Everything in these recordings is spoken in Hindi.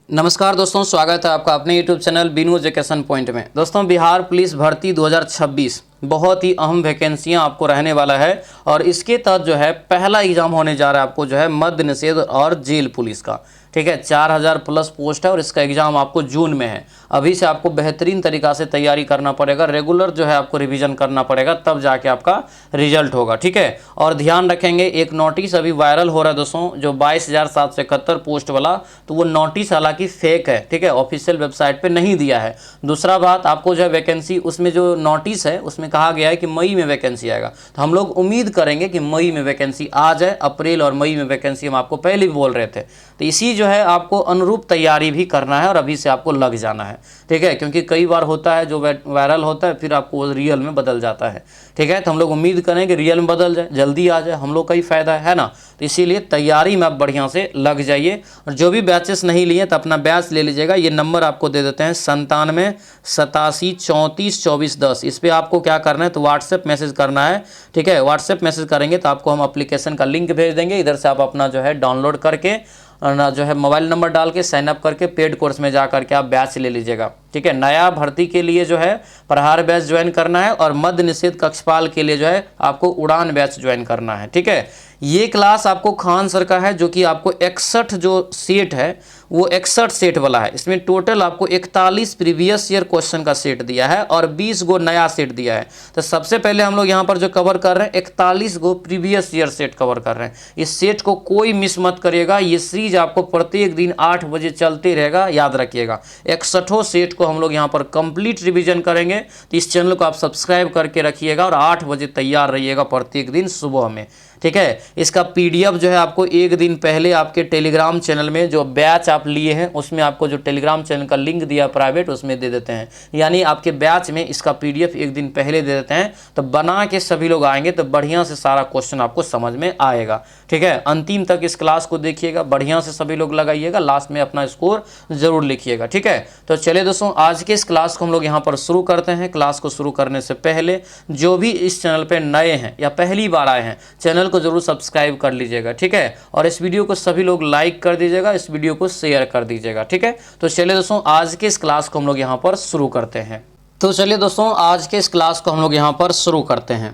नमस्कार दोस्तों, स्वागत है आपका अपने YouTube channel Binu education point में। दोस्तों, बिहार पुलिस भर्ती 2026 बहुत ही अहम वैकेंसियां आपको रहने वाला है और इसके तहत जो है पहला एग्जाम होने जा रहा है आपको जो है मद्य निषेध और जेल पुलिस का। ठीक है, 4000 प्लस पोस्ट है और इसका एग्ज़ाम आपको जून में है। अभी से आपको बेहतरीन तरीक़ा से तैयारी करना पड़ेगा, रेगुलर जो है आपको रिवीजन करना पड़ेगा, तब जाके आपका रिजल्ट होगा। ठीक है, और ध्यान रखेंगे एक नोटिस अभी वायरल हो रहा है दोस्तों, जो 22,771 पोस्ट वाला, तो वो नोटिस हालांकि फेक है। ठीक है, ऑफिशियल वेबसाइट पे नहीं दिया है। दूसरा बात, आपको जो है वैकेंसी उसमें जो नोटिस है उसमें कहा गया है कि मई में वैकेंसी आएगा, तो हम लोग उम्मीद करेंगे कि मई में वैकेंसी आ जाए। अप्रैल और मई में वैकेंसी हम आपको पहले भी बोल रहे थे, तो इसी जो है आपको अनुरूप तैयारी भी करना है और अभी से आपको लग जाना है। ठीक है, क्योंकि कई बार होता है जो वायरल होता है फिर आपको रियल में बदल जाता है। ठीक है, तो हम लोग उम्मीद करें कि रियल में बदल जाए, जल्दी आ जाए, हम लोग का ही फायदा है ना। तो इसीलिए तैयारी में आप बढ़िया से लग जाइए। और जो भी बैचेस नहीं लिए तो अपना बैच ले लीजिएगा। ये नंबर आपको दे देते हैं 97 87 34 24 10। इस पर आपको क्या करना है तो व्हाट्सएप मैसेज करना है। ठीक है, व्हाट्सएप मैसेज करेंगे तो आपको हम एप्लीकेशन का लिंक भेज देंगे। इधर से आप अपना जो है डाउनलोड करके और जो है मोबाइल नंबर डाल के साइन अप करके पेड कोर्स में जा करके आप बैच ले लीजिएगा। ठीक है, नया भर्ती के लिए जो है प्रहार बैच ज्वाइन करना है और मद्य निषेध कक्षपाल के लिए जो है आपको उड़ान बैच ज्वाइन करना है। ठीक है, ये क्लास आपको खान सर का है, जो कि आपको 61 जो सेट है वो 61 सेट वाला है। इसमें टोटल आपको 41 प्रीवियस ईयर क्वेश्चन का सेट दिया है और 20 गो नया सेट दिया है। तो सबसे पहले हम लोग यहाँ पर जो कवर कर रहे हैं 41 गो प्रीवियस ईयर सेट कवर कर रहे हैं। इस सेट को कोई मिस मत करिएगा। ये सीरीज आपको प्रत्येक दिन 8 बजे चलते रहेगा, याद रखिएगा। 61 सेट को हम लोग यहाँ पर कंप्लीट रिवीजन करेंगे। तो इस चैनल को आप सब्सक्राइब करके रखिएगा और 8 बजे तैयार रहिएगा प्रत्येक दिन सुबह में। ठीक है, इसका पीडीएफ जो है आपको एक दिन पहले आपके टेलीग्राम चैनल में जो बैच आप लिए हैं उसमें आपको जो टेलीग्राम चैनल का लिंक दिया प्राइवेट उसमें दे देते हैं। यानी आपके बैच में इसका पीडीएफ एक दिन पहले दे देते हैं, तो बना के सभी लोग आएंगे तो बढ़िया से सारा क्वेश्चन आपको समझ में आएगा। ठीक है, अंतिम तक इस क्लास को देखिएगा, बढ़िया से सभी लोग लगाइएगा, लास्ट में अपना स्कोर जरूर लिखिएगा। ठीक है, तो चलिए दोस्तों, आज के इस क्लास को हम लोग यहाँ पर शुरू करते हैं। क्लास को शुरू करने से पहले जो भी इस चैनल पर नए हैं या पहली बार आए हैं, चैनल को जरूर सब्सक्राइब कर लीजिएगा। ठीक है, और इस वीडियो को सभी लोग लाइक कर दीजिएगा, इस वीडियो को शेयर कर दीजिएगा। ठीक है, तो चलिए दोस्तों, आज के इस क्लास को हम लोग यहाँ पर शुरू करते हैं। तो चलिए दोस्तों, आज के इस क्लास को हम लोग यहाँ पर शुरू करते हैं।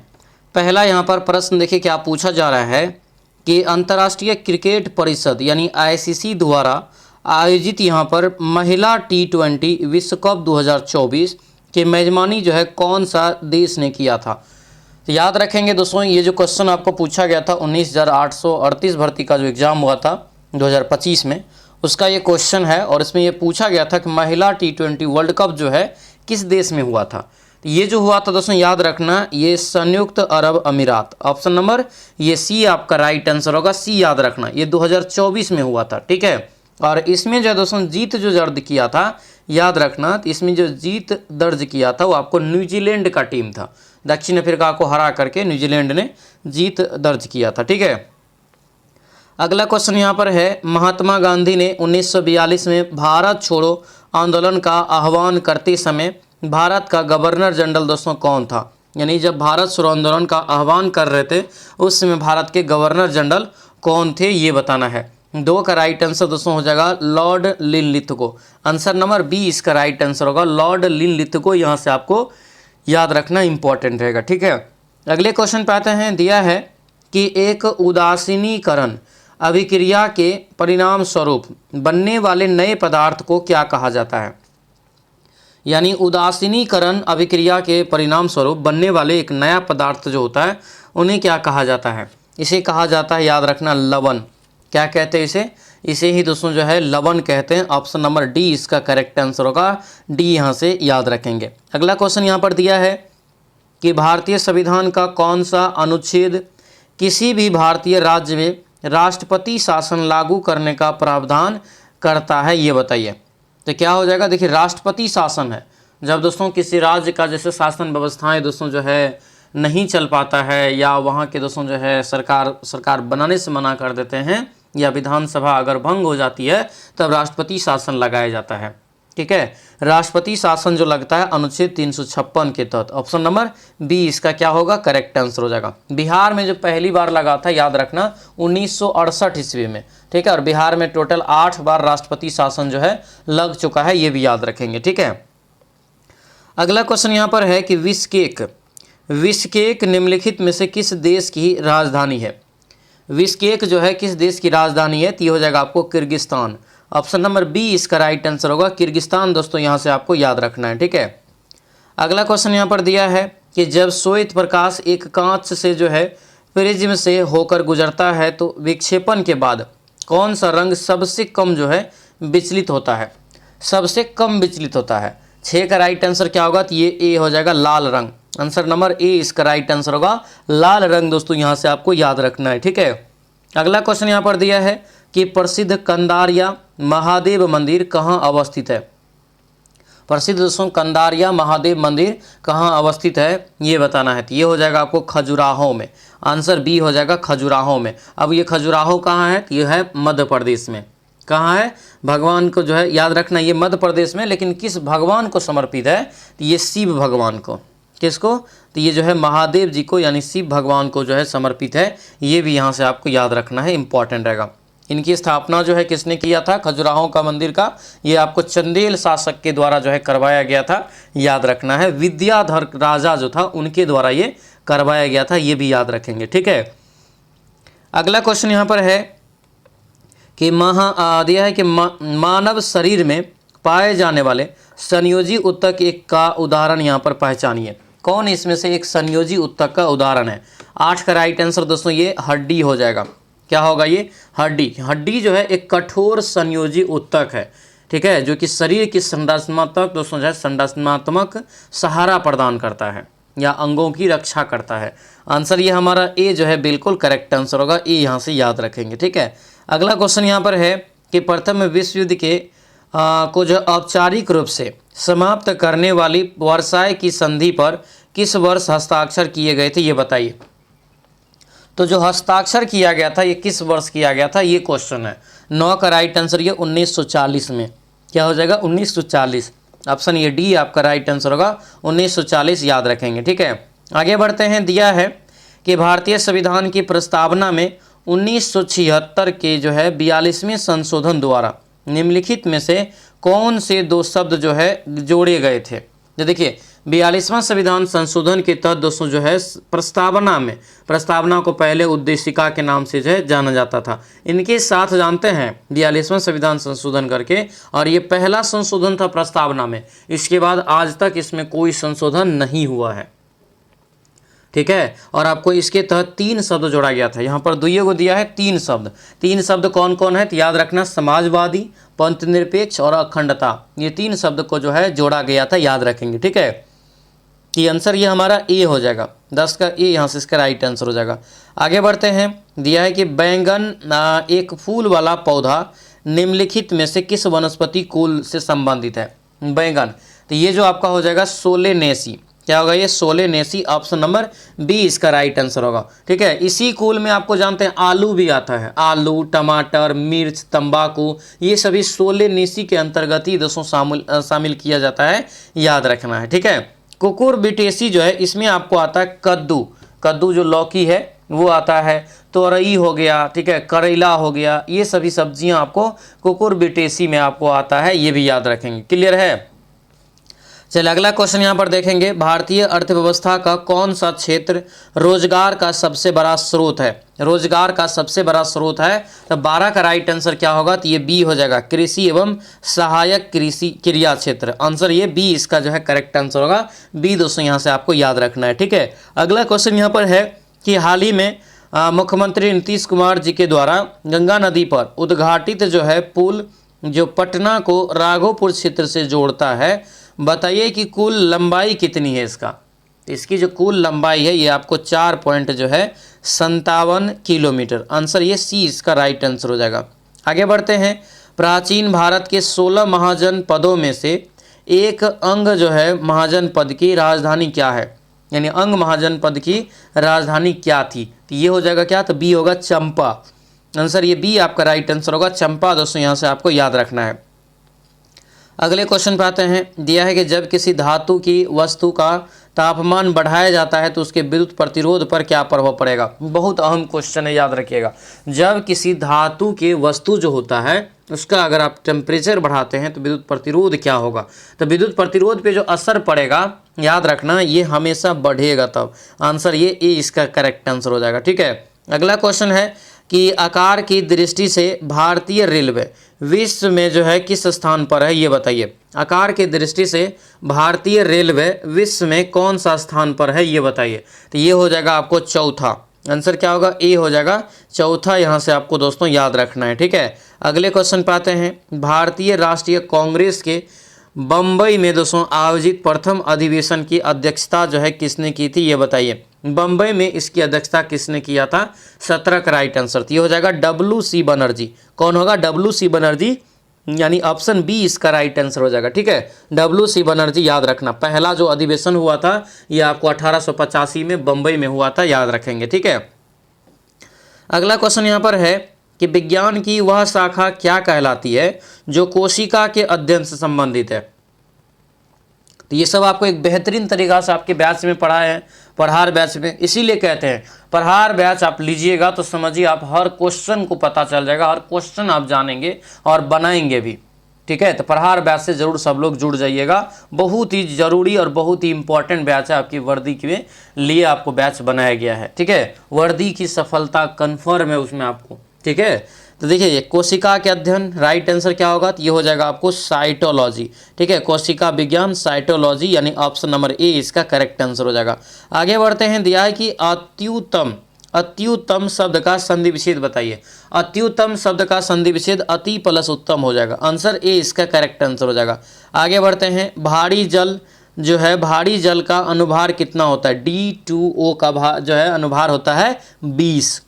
पहला यहाँ पर प्रश्न देखिए क्या पूछा जा रहा है कि अंतर्राष्ट्रीय क्रिकेट परिषद यानी आईसीसी द्वारा आयोजित यहाँ पर महिला T20 विश्व कप 2024 की मेजबानी जो है कौन सा देश ने किया था। तो याद रखेंगे दोस्तों, ये जो क्वेश्चन आपको पूछा गया था 19,838 भर्ती का जो एग्ज़ाम हुआ था 2025 में, उसका ये क्वेश्चन है और इसमें ये पूछा गया था कि महिला T20 वर्ल्ड कप जो है किस देश में हुआ था। तो ये जो हुआ था दोस्तों, याद रखना, ये संयुक्त अरब अमीरात। ऑप्शन नंबर ये सी आपका राइट आंसर होगा, सी याद रखना। ये 2024 में हुआ था। ठीक है, और इसमें जो दोस्तों जीत जो दर्ज किया था, याद रखना, तो इसमें जो जीत दर्ज किया था वो आपको न्यूजीलैंड का टीम था। दक्षिण अफ्रीका को हरा करके न्यूजीलैंड ने जीत दर्ज किया था। ठीक है, अगला क्वेश्चन यहाँ पर है, महात्मा गांधी ने 1942 में भारत छोड़ो आंदोलन का आह्वान करते समय भारत का गवर्नर जनरल दोस्तों कौन था। यानी जब भारत छोड़ो आंदोलन का आह्वान कर रहे थे उस समय भारत के गवर्नर जनरल कौन थे, ये बताना है। 2 का राइट आंसर दोस्तों हो जाएगा Lord Linlithgow. Answer number B इसका राइट आंसर होगा, लॉर्ड लिनलिथगो। यहाँ से आपको याद रखना इंपॉर्टेंट रहेगा। ठीक है, अगले क्वेश्चन पे आते हैं। दिया है कि एक उदासीनीकरण अभिक्रिया के परिणाम स्वरूप बनने वाले नए पदार्थ को क्या कहा जाता है। यानी उदासीनीकरण अभिक्रिया के परिणाम स्वरूप बनने वाले एक नया पदार्थ जो होता है उन्हें क्या कहा जाता है। इसे कहा जाता है, याद रखना, लवण। क्या कहते हैं इसे? इसे ही दोस्तों जो है लवण कहते हैं। ऑप्शन नंबर डी इसका करेक्ट आंसर होगा, डी यहाँ से याद रखेंगे। अगला क्वेश्चन यहाँ पर दिया है कि भारतीय संविधान का कौन सा अनुच्छेद किसी भी भारतीय राज्य में राष्ट्रपति शासन लागू करने का प्रावधान करता है, ये बताइए। तो क्या हो जाएगा, देखिए राष्ट्रपति शासन है जब दोस्तों किसी राज्य का जैसे शासन व्यवस्थाएं दोस्तों जो है नहीं चल पाता है या वहाँ के दोस्तों जो है सरकार बनाने से मना कर देते हैं या विधानसभा अगर भंग हो जाती है तब राष्ट्रपति शासन लगाया जाता है। ठीक है। राष्ट्रपति शासन जो लगता है अनुच्छेद 356 के तहत। ऑप्शन नंबर बी इसका क्या होगा, करेक्ट आंसर हो जाएगा। बिहार में जो पहली बार लगा था याद रखना 1968 ईस्वी में, ठीक है। और बिहार में टोटल 8 बार राष्ट्रपति शासन जो है लग चुका है, ये भी याद रखेंगे, ठीक है। अगला क्वेश्चन यहाँ पर है कि बिश्केक निम्नलिखित में से किस देश की राजधानी है। बिश्केक जो है किस देश की राजधानी है, तो ये हो जाएगा आपको किर्गिस्तान। ऑप्शन नंबर बी इसका राइट आंसर होगा, किर्गिस्तान। दोस्तों यहाँ से आपको याद रखना है, ठीक है। अगला क्वेश्चन यहाँ पर दिया है कि जब श्वेत प्रकाश एक कांच से जो है प्रिज्म से होकर गुजरता है तो विक्षेपण के बाद कौन सा रंग सबसे कम जो है विचलित होता है, सबसे कम विचलित होता है। 6 का राइट आंसर क्या होगा, तो ये ए हो जाएगा, लाल रंग। आंसर नंबर ए इसका राइट आंसर होगा, लाल रंग। दोस्तों यहाँ से आपको याद रखना है, ठीक है। अगला क्वेश्चन यहाँ पर दिया है कि प्रसिद्ध कंदारिया महादेव मंदिर कहाँ अवस्थित है। प्रसिद्ध दोस्तों कंदारिया महादेव मंदिर कहाँ अवस्थित है ये बताना है, तो ये हो जाएगा आपको खजुराहो में। आंसर बी हो जाएगा, खजुराहो में। अब ये खजुराहो कहाँ है, तो ये है मध्य प्रदेश में। कहाँ है, भगवान को जो है याद रखना, ये मध्य प्रदेश में, लेकिन किस भगवान को समर्पित है, तो ये शिव भगवान को। किसको, तो ये जो है महादेव जी को यानी शिव भगवान को जो है समर्पित है। ये भी यहाँ से आपको याद रखना है, इंपॉर्टेंट रहेगा। इनकी स्थापना जो है किसने किया था, खजुराहो का मंदिर का, ये आपको चंदेल शासक के द्वारा जो है करवाया गया था, याद रखना है। विद्याधर राजा जो था उनके द्वारा ये करवाया गया था, ये भी याद रखेंगे, ठीक है। अगला क्वेश्चन यहाँ पर है कि दिया है कि मानव शरीर में पाए जाने वाले संयोजी उत्तक एक का उदाहरण यहाँ पर पहचानिए। कौन इसमें से एक संयोजी उत्तक का उदाहरण है। 8 का राइट आंसर दोस्तों ये हड्डी हो जाएगा। क्या होगा ये, हड्डी। हड्डी जो है एक कठोर संयोजी उत्तक है, ठीक है, जो कि शरीर की संरचनात्मक दोस्तों जो है संरचनात्मक सहारा प्रदान करता है या अंगों की रक्षा करता है। आंसर ये हमारा ए जो है बिल्कुल करेक्ट आंसर होगा, ए यहाँ से याद रखेंगे, ठीक है। अगला क्वेश्चन यहाँ पर है कि प्रथम विश्व युद्ध के को जो औपचारिक रूप से समाप्त करने वाली वर्साय की संधि पर किस वर्ष हस्ताक्षर किए गए थे, ये बताइए। तो जो हस्ताक्षर किया गया था ये किस वर्ष किया गया था, ये क्वेश्चन है। 9 का राइट आंसर ये 1940 में। क्या हो जाएगा, 1940। ऑप्शन ये डी आपका राइट आंसर होगा, 1940 याद रखेंगे, ठीक है। आगे बढ़ते हैं। दिया है कि भारतीय संविधान की प्रस्तावना में 1976 के जो है 42वें संशोधन द्वारा निम्नलिखित में से कौन से 2 शब्द जो है जोड़े गए थे। जो देखिए 42वां संविधान संशोधन के तहत दोस्तों जो है प्रस्तावना को पहले उद्देशिका के नाम से जो है जाना जाता था। इनके साथ जानते हैं 42वां संविधान संशोधन करके, और ये पहला संशोधन था प्रस्तावना में। इसके बाद आज तक इसमें कोई संशोधन नहीं हुआ है, ठीक है। और आपको इसके तहत 3 शब्द जोड़ा गया था। यहाँ पर दुइयों को दिया है 3 शब्द। 3 शब्द कौन कौन है, तो याद रखना, समाजवादी, पंथ निरपेक्ष और अखंडता। ये 3 शब्द को जो है जोड़ा गया था, याद रखेंगे, ठीक है। कि आंसर ये हमारा ए हो जाएगा, 10 का ए यहाँ से इसका राइट आंसर हो जाएगा। आगे बढ़ते हैं। दिया है कि बैंगन एक फूल वाला पौधा निम्नलिखित में से किस वनस्पति कुल से संबंधित है। बैंगन, तो ये जो आपका हो जाएगा सोलेनेसी। क्या होगा ये, सोलेनेसी। ऑप्शन नंबर बी इसका राइट आंसर होगा, ठीक है। इसी कुल में आपको जानते हैं आलू भी आता है। आलू, टमाटर, मिर्च, तंबाकू, ये सभी सोलेनेसी के अंतर्गत ही दोस्तों शामिल किया जाता है, याद रखना है, ठीक है। कुकुरबिटेसी जो है इसमें आपको आता है कद्दू जो लौकी है वो आता है, तोरई हो गया, ठीक है, करेला हो गया, ये सभी सब्जियां आपको कुकुरबिटेसी में आपको आता है, ये भी याद रखेंगे। क्लियर है। चलिए अगला क्वेश्चन यहाँ पर देखेंगे। भारतीय अर्थव्यवस्था का कौन सा क्षेत्र रोजगार का सबसे बड़ा स्रोत है। रोजगार का सबसे बड़ा स्रोत है, तो 12 का राइट आंसर क्या होगा, तो ये बी हो जाएगा, कृषि एवं सहायक कृषि क्रिया क्षेत्र। आंसर ये बी इसका जो है करेक्ट आंसर होगा, बी दोस्तों यहाँ से आपको याद रखना है, ठीक है। अगला क्वेश्चन यहाँ पर है कि हाल ही में मुख्यमंत्री नीतीश कुमार जी के द्वारा गंगा नदी पर उद्घाटित जो है पुल जो पटना को राघोपुर क्षेत्र से जोड़ता है, बताइए कि कुल लंबाई कितनी है इसका। इसकी जो कुल लंबाई है ये आपको 4.57 किलोमीटर। आंसर ये सी इसका राइट आंसर हो जाएगा। आगे बढ़ते हैं। प्राचीन भारत के 16 महाजनपदों में से एक अंग जो है महाजनपद की राजधानी क्या है, यानी अंग महाजनपद की राजधानी क्या थी, तो ये हो जाएगा क्या, तो बी होगा चंपा। आंसर ये बी आपका राइट आंसर होगा, चंपा। दोस्तों यहाँ से आपको याद रखना है। अगले क्वेश्चन पे आते हैं। दिया है कि जब किसी धातु की वस्तु का तापमान बढ़ाया जाता है तो उसके विद्युत प्रतिरोध पर क्या प्रभाव पड़ेगा। बहुत अहम क्वेश्चन है, याद रखिएगा। जब किसी धातु के वस्तु जो होता है उसका अगर आप टेम्परेचर बढ़ाते हैं तो विद्युत प्रतिरोध क्या होगा। तो विद्युत प्रतिरोध पे जो असर पड़ेगा, याद रखना, ये हमेशा बढ़ेगा। तब आंसर ये इसका करेक्ट आंसर हो जाएगा। ठीक है, अगला क्वेश्चन है कि आकार की दृष्टि से भारतीय रेलवे विश्व में जो है किस स्थान पर है, ये बताइए। आकार की दृष्टि से भारतीय रेलवे विश्व में कौन सा स्थान पर है, ये बताइए। तो ये हो जाएगा आपको चौथा। आंसर क्या होगा, ए हो जाएगा चौथा। यहाँ से आपको दोस्तों याद रखना है। ठीक है, अगले क्वेश्चन पे आते हैं। भारतीय राष्ट्रीय कांग्रेस के बम्बई में दोस्तों आयोजित प्रथम अधिवेशन की अध्यक्षता जो है किसने की थी, ये बताइए। बम्बई में इसकी अध्यक्षता किसने किया था। 17 का राइट आंसर ये हो जाएगा WC बनर्जी। कौन होगा, WC बनर्जी, यानी ऑप्शन बी इसका राइट आंसर हो जाएगा। ठीक है, WC बनर्जी याद रखना। पहला जो अधिवेशन हुआ था ये आपको 1885 में बम्बई में हुआ था, याद रखेंगे। ठीक है, अगला क्वेश्चन यहाँ पर है कि विज्ञान की वह शाखा क्या कहलाती है जो कोशिका के अध्ययन से संबंधित है। तो ये सब आपको एक बेहतरीन तरीका से आपके बैच में पढ़ा है, पढ़ार बैच में। इसीलिए कहते हैं पढ़ार बैच आप लीजिएगा तो समझिए आप हर क्वेश्चन को पता चल जाएगा, हर क्वेश्चन आप जानेंगे और बनाएंगे भी। ठीक है, तो पढ़ार बैच से जरूर सब लोग जुड़ जाइएगा। बहुत ही जरूरी और बहुत ही इंपॉर्टेंट बैच है, आपकी वर्दी के लिए आपको बैच बनाया गया है। ठीक है, वर्दी की सफलता कन्फर्म है उसमें आपको। ठीक है, तो देखिए कोशिका के अध्ययन, राइट आंसर क्या होगा, तो ये हो जाएगा आपको साइटोलॉजी। ठीक है, कोशिका विज्ञान साइटोलॉजी, यानी ऑप्शन नंबर ए इसका करेक्ट आंसर हो जाएगा। आगे बढ़ते हैं। दिया है कि अत्युत्तम शब्द का संधि विच्छेद बताइए। अत्युत्तम शब्द का संधि विच्छेद अति प्लस उत्तम हो जाएगा। आंसर ए इसका करेक्ट आंसर हो जाएगा। आगे बढ़ते हैं। भारी जल जो है, भारी जल का अनुभार कितना होता है। D2O का जो है अनुभार होता है 20।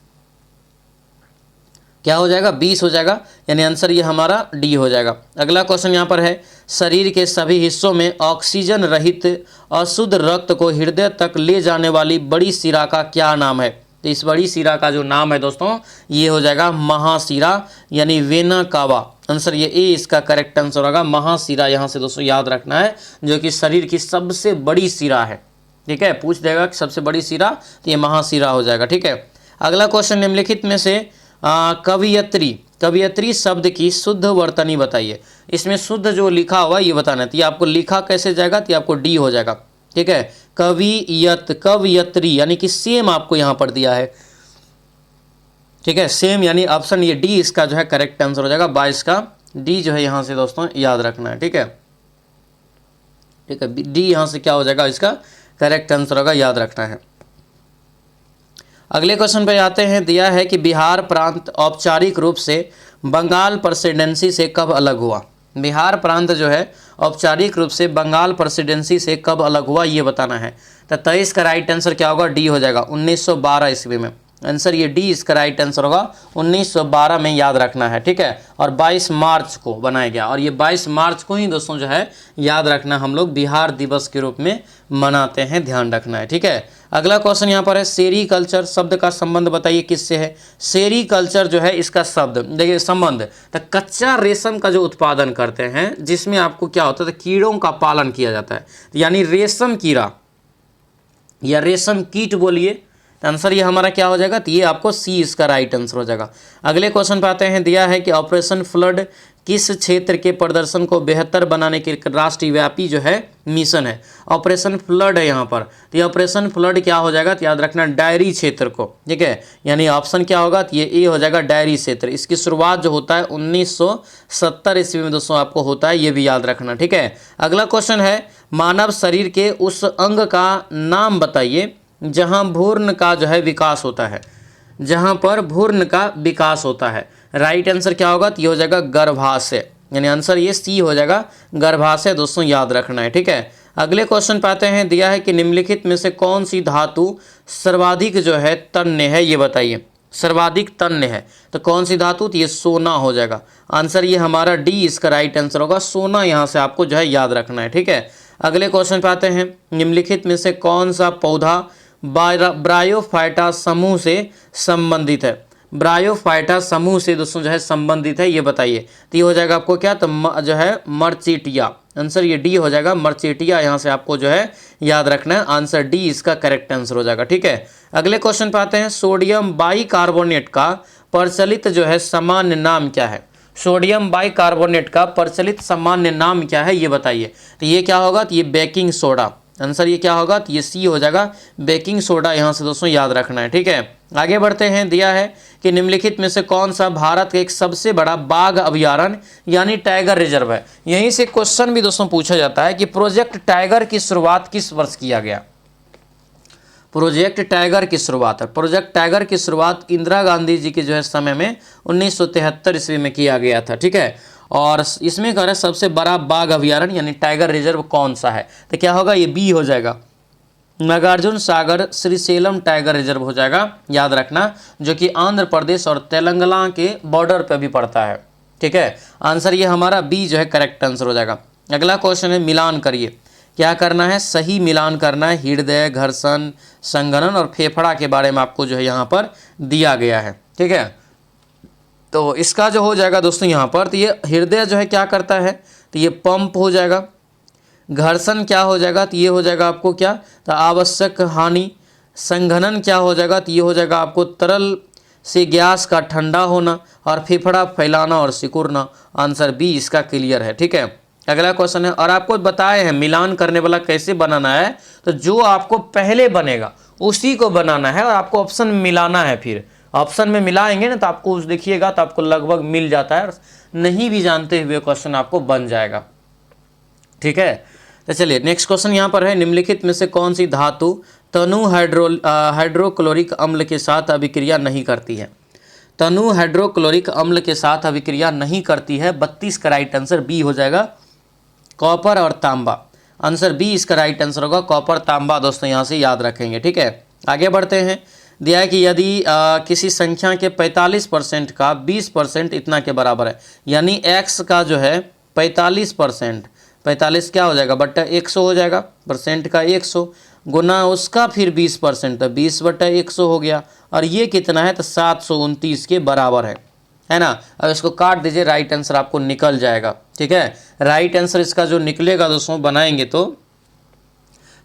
क्या हो जाएगा, 20 हो जाएगा, यानी आंसर ये हमारा डी हो जाएगा। अगला क्वेश्चन यहाँ पर है। शरीर के सभी हिस्सों में ऑक्सीजन रहित अशुद्ध रक्त को हृदय तक ले जाने वाली बड़ी शिरा का क्या नाम है। तो इस बड़ी शिरा का जो नाम है दोस्तों ये हो जाएगा महाशिरा, यानी वेना कावा। आंसर ये ए इसका करेक्ट आंसर होगा, महाशिरा। यहाँ से दोस्तों याद रखना है, जो कि शरीर की सबसे बड़ी शिरा है। ठीक है, पूछ देगा कि सबसे बड़ी शिरा, तो ये महाशिरा हो जाएगा। ठीक है, अगला क्वेश्चन निम्नलिखित में से कवियत्री शब्द की शुद्ध वर्तनी बताइए। इसमें शुद्ध जो लिखा हुआ ये बताना है, तो ये आपको लिखा कैसे जाएगा, तो ये आपको डी हो जाएगा। ठीक है, कवियत्री यानी कि सेम आपको यहाँ पर दिया है। ठीक है, सेम, यानी ऑप्शन ये डी इसका जो है करेक्ट आंसर हो जाएगा। 22 का डी जो है यहाँ से दोस्तों याद रखना है। ठीक है, ठीक है, डी यहाँ से क्या हो जाएगा, इसका करेक्ट आंसर होगा, याद रखना है। अगले क्वेश्चन पे आते हैं। दिया है कि बिहार प्रांत औपचारिक रूप से बंगाल प्रेसिडेंसी से कब अलग हुआ। बिहार प्रांत जो है औपचारिक रूप से बंगाल प्रेसिडेंसी से कब अलग हुआ, ये बताना है। तो 23 का राइट आंसर क्या होगा, डी हो जाएगा। 1912 ईस्वी में। आंसर ये डी इसका राइट आंसर होगा। 1912 में याद रखना है। ठीक है, और 22 मार्च को बनाया गया, और ये 22 मार्च को ही दोस्तों जो है याद रखना, हम लोग बिहार दिवस के रूप में मनाते हैं, ध्यान रखना है। ठीक है, अगला क्वेश्चन यहाँ पर है। सेरीकल्चर शब्द का संबंध बताइए किससे है। सेरीकल्चर जो है इसका शब्द देखिए संबंध, तो कच्चा रेशम का जो उत्पादन करते हैं, जिसमें आपको क्या होता है, तो कीड़ों का पालन किया जाता है, यानी रेशम कीड़ा या रेशम कीट बोलिए। तो आंसर ये हमारा क्या हो जाएगा, तो ये आपको सी इसका राइट आंसर हो जाएगा। अगले क्वेश्चन पे आते हैं। दिया है कि ऑपरेशन फ्लड किस क्षेत्र के प्रदर्शन को बेहतर बनाने के राष्ट्रव्यापी जो है मिशन है। ऑपरेशन फ्लड है यहाँ पर, तो ये ऑपरेशन फ्लड क्या हो जाएगा, तो याद रखना डायरी क्षेत्र को। ठीक है, यानी ऑप्शन क्या होगा, तो ये ए हो जाएगा, डायरी क्षेत्र। इसकी शुरुआत जो होता है 1970 ईस्वी में दोस्तों आपको होता है, ये भी याद रखना। ठीक है, अगला क्वेश्चन है। मानव शरीर के उस अंग का नाम बताइए जहाँ भ्रूण का जो है विकास होता है। जहाँ पर भ्रूण का विकास होता है, राइट आंसर क्या होगा, तो ये हो जाएगा गर्भाशय, यानी आंसर ये सी हो जाएगा, गर्भाशय दोस्तों याद रखना है। ठीक है, अगले क्वेश्चन पाते हैं। दिया है कि निम्नलिखित में से कौन सी धातु सर्वाधिक जो है तन्य है, ये बताइए। सर्वाधिक तन्य है तो कौन सी धातु, तो ये सोना हो जाएगा। आंसर ये हमारा डी इसका राइट आंसर होगा, सोना यहाँ से आपको जो है याद रखना है। ठीक है, अगले क्वेश्चन पाते हैं। निम्नलिखित में से कौन सा पौधा ब्रायोफाइटा समूह से संबंधित है। ब्रायोफाइटा समूह से दोस्तों जो है संबंधित है, ये बताइए। तो ये हो जाएगा आपको क्या, तो जो है मर्चेटिया। आंसर ये डी हो जाएगा, मर्चेटिया यहाँ से आपको जो है याद रखना है। आंसर डी इसका करेक्ट आंसर हो जाएगा। ठीक है, अगले क्वेश्चन पे आते हैं। सोडियम बाइकार्बोनेट का प्रचलित जो है सामान्य नाम क्या है? सोडियम बाइकार्बोनेट का प्रचलित सामान्य नाम क्या है, ये बताइए। तो ये क्या होगा, तो ये बेकिंग सोडा। आंसर ये क्या होगा, तो ये सी हो जाएगा, बेकिंग सोडा यहाँ से दोस्तों याद रखना है। ठीक है, आगे बढ़ते हैं। दिया है कि निम्नलिखित में से कौन सा भारत का एक सबसे बड़ा बाघ अभयारण्य यानी टाइगर रिजर्व है? यहीं से क्वेश्चन भी दोस्तों पूछा जाता है कि प्रोजेक्ट टाइगर की शुरुआत किस वर्ष किया गया? प्रोजेक्ट टाइगर की शुरुआत है, प्रोजेक्ट टाइगर की शुरुआत इंदिरा गांधी जी के जो है समय में 1973 ईस्वी में किया गया था। ठीक है, और इसमें कह रहा है सबसे बड़ा बाघ अभयारण्य यानी टाइगर रिजर्व कौन सा है? तो क्या होगा, ये बी हो जाएगा, नागार्जुन सागर श्रीशैलम टाइगर रिजर्व हो जाएगा, याद रखना, जो कि आंध्र प्रदेश और तेलंगाना के बॉर्डर पर भी पड़ता है। ठीक है, आंसर ये हमारा बी जो है करेक्ट आंसर हो जाएगा। अगला क्वेश्चन है, मिलान करिए। क्या करना है, सही मिलान करना है। हृदय, घर्षण, संघनन और फेफड़ा के बारे में आपको जो है यहाँ पर दिया गया है। ठीक है, तो इसका जो हो जाएगा दोस्तों यहाँ पर, तो ये हृदय जो है क्या करता है, तो ये पंप हो जाएगा। घर्षण क्या हो जाएगा, तो ये हो जाएगा आपको क्या, तो आवश्यक हानि। संघनन क्या हो जाएगा, तो ये हो जाएगा आपको तरल से गैस का ठंडा होना। और फेफड़ा फैलाना और सिकुड़ना। आंसर बी इसका क्लियर है। ठीक है, अगला क्वेश्चन है, और आपको बताए हैं मिलान करने वाला कैसे बनाना है, तो जो आपको पहले बनेगा उसी को बनाना है और आपको ऑप्शन में मिलाना है। फिर ऑप्शन में मिलाएंगे ना तो आपको उस देखिएगा तो आपको लगभग मिल जाता है, नहीं भी जानते हुए क्वेश्चन आपको बन जाएगा। ठीक है, तो चलिए नेक्स्ट क्वेश्चन यहाँ पर है, निम्नलिखित में से कौन सी धातु तनु हाइड्रोक्लोरिक अम्ल के साथ अभिक्रिया नहीं करती है? तनु हाइड्रोक्लोरिक अम्ल के साथ अभिक्रिया नहीं करती है। 32 का राइट आंसर बी हो जाएगा, कॉपर और तांबा। आंसर बी इसका राइट आंसर होगा, कॉपर तांबा दोस्तों यहाँ से याद रखेंगे। ठीक है, आगे बढ़ते हैं। दिया है कि यदि किसी संख्या के 45% का 20% इतना के बराबर है, यानी x का जो है 45%, 45 क्या हो जाएगा, बट्टा 100 हो जाएगा, परसेंट का 100 गुना उसका फिर 20%, तो 20 बट्टा 100 हो गया। और ये कितना है, तो 729 के बराबर है ना। अब इसको काट दीजिए, राइट आंसर आपको निकल जाएगा। ठीक है, राइट आंसर इसका जो निकलेगा दोस्तों बनाएंगे तो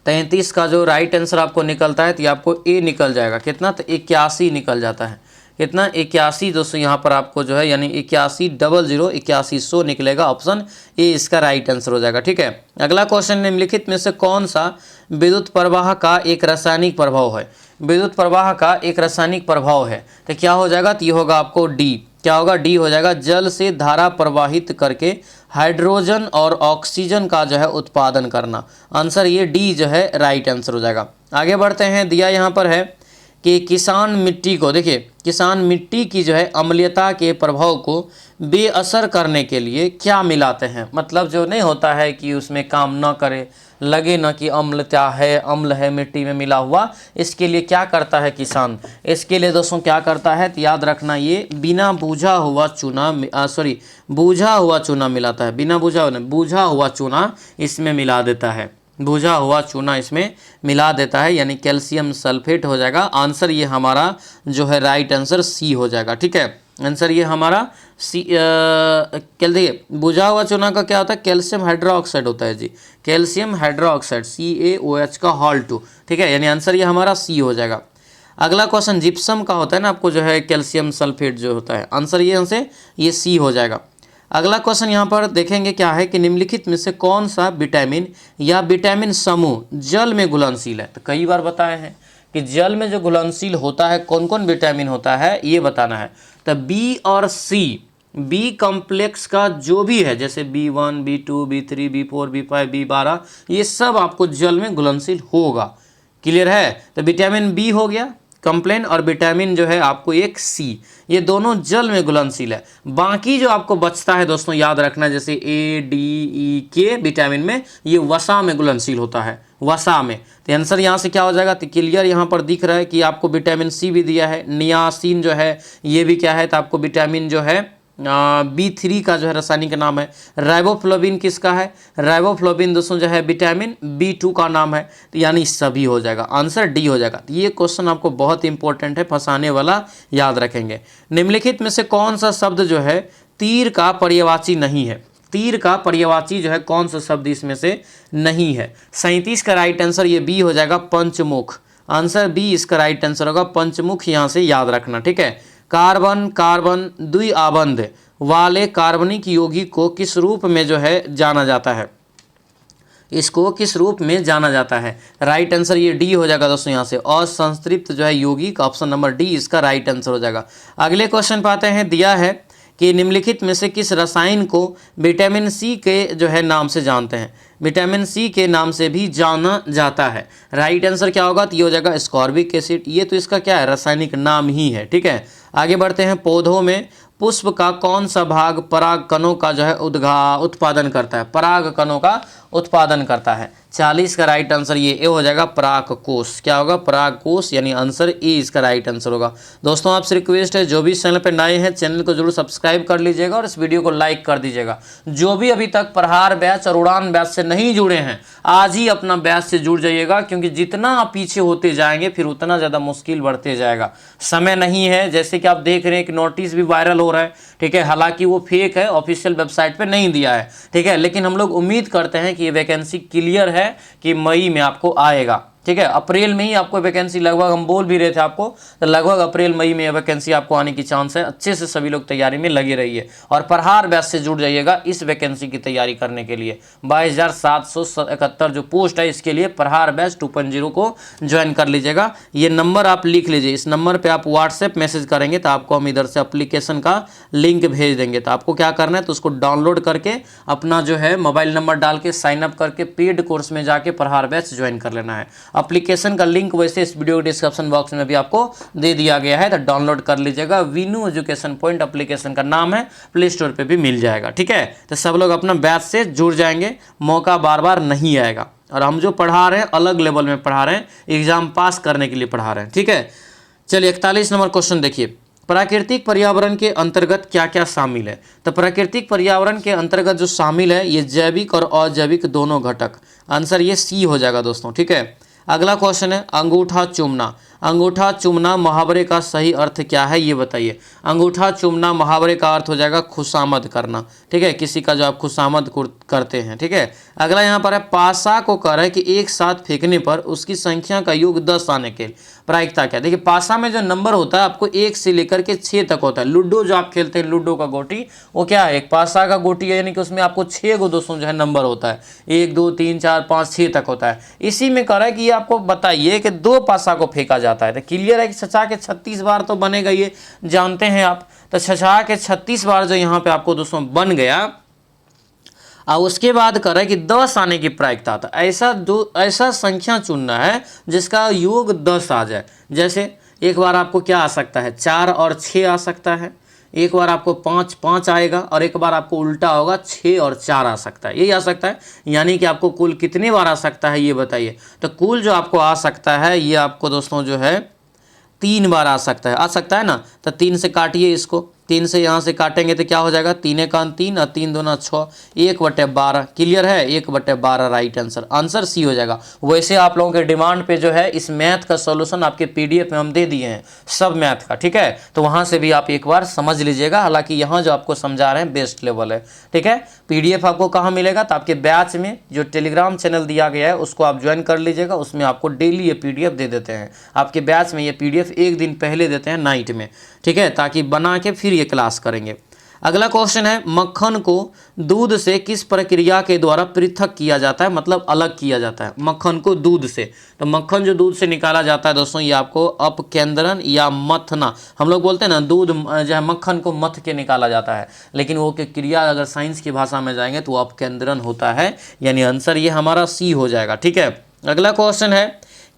33 का जो राइट आंसर आपको निकलता है, तो ये आपको ए निकल जाएगा। कितना, तो 81 निकल जाता है। कितना, 81 दोस्तों यहाँ पर आपको जो है यानी 8100 निकलेगा। ऑप्शन ए इसका राइट आंसर हो जाएगा। ठीक है, अगला क्वेश्चन, निम्नलिखित में से कौन सा विद्युत प्रवाह का एक रासायनिक प्रभाव है? विद्युत प्रवाह का एक रासायनिक प्रभाव है, तो क्या हो जाएगा, तो ये होगा आपको डी। क्या होगा, डी हो जाएगा, जल से धारा प्रवाहित करके हाइड्रोजन और ऑक्सीजन का जो है उत्पादन करना। आंसर ये डी जो है राइट आंसर हो जाएगा। आगे बढ़ते हैं। दिया यहाँ पर है कि किसान मिट्टी को, देखिए किसान मिट्टी की जो है अम्लीयता के प्रभाव को बेअसर करने के लिए क्या मिलाते हैं? मतलब जो नहीं होता है कि उसमें काम न करे, लगे न कि अम्लता है, अम्ल है मिट्टी में मिला हुआ, इसके लिए क्या करता है किसान? इसके लिए दोस्तों क्या करता है, तो याद रखना, ये बिना बूझा हुआ चूना बूझा हुआ चूना मिलाता है। बिना बूझा हुआ चूना इसमें मिला देता है, बूझा हुआ चूना इसमें मिला देता है, यानी कैल्शियम सल्फेट हो जाएगा। आंसर ये हमारा जो है राइट आंसर सी हो जाएगा। ठीक है, आंसर ये हमारा सी। देखिए बुझा हुआ चूना का क्या होता है, कैल्शियम हाइड्रोक्साइड होता है जी, कैल्शियम हाइड्रोक्साइड CaOH का Hal2। ठीक है, यानी आंसर ये हमारा सी हो जाएगा। अगला क्वेश्चन, जिप्सम का होता है ना आपको जो है कैल्शियम सल्फेट जो होता है, आंसर ये हमसे ये सी हो जाएगा। अगला क्वेश्चन यहाँ पर देखेंगे क्या है कि निम्नलिखित में से कौन सा विटामिन या विटामिन समूह जल में घुलनशील है? तो कई बार बताए हैं कि जल में जो घुलनशील होता है कौन कौन विटामिन होता है, ये बताना है। तो बी और सी, बी कॉम्प्लेक्स का जो भी है, जैसे B1, B2, B3, B4, B5, B12, ये सब आपको जल में घुलनशील होगा। क्लियर है, तो विटामिन बी हो गया कंप्लेन, और विटामिन जो है आपको एक सी, ये दोनों जल में घुलनशील है। बाकी जो आपको बचता है दोस्तों याद रखना, जैसे A, D, E, K vitamin में ये वसा में घुलनशील होता है, वसा में। तो आंसर यहाँ से क्या हो जाएगा, तो क्लियर यहाँ पर दिख रहा है कि आपको विटामिन सी भी दिया है, नियासिन जो है ये भी क्या है, तो आपको विटामिन जो है B3 का जो है रासायनिक नाम है। राइबोफ्लाविन किसका है? राइबोफ्लाविन दोस्तों जो है विटामिन B2 का नाम है। तो यानी सभी हो जाएगा, आंसर डी हो जाएगा। तो ये क्वेश्चन आपको बहुत इंपॉर्टेंट है, फंसाने वाला, याद रखेंगे। निम्नलिखित में से कौन सा शब्द जो है तीर का पर्यायवाची नहीं है? तीर का पर्यायवाची जो है कौन सा शब्द इसमें से नहीं है? 37 का राइट आंसर ये बी हो जाएगा, पंचमुख। आंसर बी इसका राइट आंसर होगा, पंचमुख। यहाँ से याद रखना, ठीक है। कार्बन कार्बन द्विआबंध वाले कार्बनिक यौगिक को किस रूप में जो है जाना जाता है? इसको किस रूप में जाना जाता है? राइट आंसर ये डी हो जाएगा दोस्तों। यहाँ से असंतृप्त जो है यौगिक, ऑप्शन नंबर डी इसका राइट आंसर हो जाएगा। अगले क्वेश्चन पे आते हैं। दिया है कि निम्नलिखित में से किस रसायन को विटामिन सी के जो है नाम से जानते हैं? विटामिन सी के नाम से भी जाना जाता है। राइट आंसर क्या होगा? तो ये हो जाएगा एस्कॉर्बिक एसिड। ये तो इसका क्या है? रासायनिक नाम ही है, ठीक है। आगे बढ़ते हैं। पौधों में पुष्प का कौन सा भाग पराग कणों का जो है उत्पादन करता है? पराग कणों का उत्पादन करता है। 40 का राइट आंसर ये ए हो जाएगा, परागकोश। क्या होगा? परागकोश, यानी आंसर ए इसका राइट आंसर होगा। दोस्तों आपसे रिक्वेस्ट है, जो भी चैनल पर नए हैं चैनल को जरूर सब्सक्राइब कर लीजिएगा और इस वीडियो को लाइक कर दीजिएगा। जो भी अभी तक प्रहार बैच और उड़ान बैच से नहीं जुड़े हैं, आज ही अपना बैच से जुड़ जाइएगा, क्योंकि जितना आप पीछे होते जाएंगे फिर उतना ज़्यादा मुश्किल बढ़ते जाएगा। समय नहीं है, जैसे कि आप देख रहे हैं कि नोटिस भी वायरल हो रहा है, ठीक है। हालांकि वो फेक है, ऑफिशियल वेबसाइट पे नहीं दिया है, ठीक है। लेकिन हम लोग उम्मीद करते हैं कि ये वैकेंसी क्लियर है कि मई में आपको आएगा, ठीक है। अप्रैल में ही आपको वैकेंसी लगभग, हम बोल भी रहे थे आपको, तो लगभग अप्रैल मई में वैकेंसी आपको आने की चांस है। अच्छे से सभी लोग तैयारी में लगे रहिए और प्रहार बैच से जुड़ जाइएगा इस वैकेंसी की तैयारी करने के लिए। 22,771 जो पोस्ट है, इसके लिए प्रहार बैच 2.0 को ज्वाइन कर लीजिएगा। ये नंबर आप लिख लीजिए, इस नंबर पर आप व्हाट्सएप मैसेज करेंगे तो आपको हम इधर से अप्लीकेशन का लिंक भेज देंगे। तो आपको क्या करना है, तो उसको डाउनलोड करके अपना जो है मोबाइल नंबर डाल के साइन अप करके पेड कोर्स में जाके प्रहार बैच ज्वाइन कर लेना है। एप्लीकेशन का लिंक वैसे इस वीडियो डिस्क्रिप्शन बॉक्स में भी आपको दे दिया गया है, तो डाउनलोड कर लीजिएगा। वीनू एजुकेशन पॉइंट एप्लीकेशन का नाम है, प्ले स्टोर पे भी मिल जाएगा, ठीक है। तो सब लोग अपना बैच से जुड़ जाएंगे, मौका बार बार नहीं आएगा। और हम जो पढ़ा रहे हैं अलग लेवल में पढ़ा रहे हैं, एग्जाम पास करने के लिए पढ़ा रहे हैं, ठीक है। चलिए 41 नंबर क्वेश्चन देखिए। प्राकृतिक पर्यावरण के अंतर्गत क्या क्या शामिल है? तो प्राकृतिक पर्यावरण के अंतर्गत जो शामिल है, ये जैविक और अजैविक दोनों घटक। आंसर ये सी हो जाएगा दोस्तों, ठीक है। अगला क्वेश्चन है अंगूठा चूमना। अंगूठा चूमना मुहावरे का सही अर्थ क्या है, ये बताइए। अंगूठा चूमना मुहावरे का अर्थ हो जाएगा खुशामद करना, ठीक है। किसी का जो आप खुशामद करते हैं, ठीक है। अगला यहाँ पर है पासा को कह रहा है कि एक साथ फेंकने पर उसकी संख्या का योग 10 आने के प्रायिकता क्या? देखिए पासा में जो नंबर होता है आपको 1 से लेकर के 6 तक होता है। लूडो जो आप खेलते हैं, लूडो का गोटी, वो क्या है? एक पासा का गोटी है, यानी कि उसमें आपको 6 गो दोस्तों जो है नंबर होता है। 1 2 3 4 5 6 तक होता है। इसी में कह रहा है कि आपको बताइए कि 2 पासा को फेंका जाता है। तो क्लियर है कि छछा के 36 बार तो बनेगा, ये जानते हैं आप। तो छछा के 36 बार जो यहाँ पे आपको दोस्तों बन गया, और उसके बाद कर रहा है कि 10 आने की प्रायिकता था। ऐसा संख्या चुनना है जिसका योग 10 आ जाए। जैसे एक बार आपको क्या आ सकता है, 4 और 6 आ सकता है। एक बार आपको 5 आएगा और एक बार आपको उल्टा होगा 6 और 4 आ सकता है, यही आ सकता है। यानी कि आपको कुल कितनी बार आ सकता है ये बताइए। तो कुल जो आपको आ सकता है ये आपको दोस्तों जो है 3 बार आ सकता है ना। तो 3 से काटिए इसको, 3 से यहाँ से काटेंगे तो क्या हो जाएगा, 3 1 3 और 3 2 6, 1/12। क्लियर है, 1/12 राइट आंसर। आंसर सी हो जाएगा। वैसे आप लोगों के डिमांड पे जो है इस मैथ का सॉल्यूशन आपके पीडीएफ में हम दे दिए हैं, सब मैथ का, ठीक है। तो वहाँ से भी आप एक बार समझ लीजिएगा। हालांकि यहाँ जो आपको समझा रहे हैं बेस्ट लेवल है, ठीक है। पीडीएफ आपको कहाँ मिलेगा, तो आपके बैच में जो टेलीग्राम चैनल दिया गया है उसको आप ज्वाइन कर लीजिएगा। उसमें आपको डेली ये पीडीएफ दे देते हैं। आपके बैच में ये पीडीएफ एक दिन पहले देते हैं नाइट में, ठीक है, ताकि बना के फिर ये क्लास करेंगे। अगला क्वेश्चन है मक्खन को दूध से किस प्रक्रिया के द्वारा पृथक किया जाता है, मतलब अलग किया जाता है मक्खन को दूध से। तो मक्खन जो दूध से निकाला जाता है दोस्तों, ये आपको अपकेंद्रन या मथना, हम लोग बोलते हैं ना दूध जो है मक्खन को मथ के निकाला जाता है, लेकिन वो क्रिया अगर साइंस की भाषा में जाएंगे तो वो अपकेंद्रन होता है। यानी आंसर ये हमारा सी हो जाएगा, ठीक है। अगला क्वेश्चन है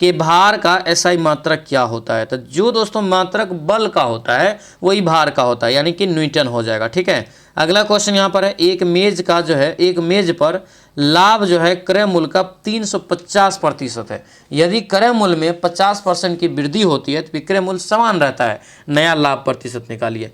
कि भार का एसआई मात्रक क्या होता है। तो जो दोस्तों मात्रक बल का होता है वही भार का होता है, यानी कि न्यूटन हो जाएगा, ठीक है। अगला क्वेश्चन यहाँ पर है एक मेज का जो है, एक मेज पर लाभ जो है क्रय मूल्य का 350% है। यदि क्रय मूल्य में 50% की वृद्धि होती है तो विक्रय मूल्य समान रहता है। नया लाभ प्रतिशत निकालिए।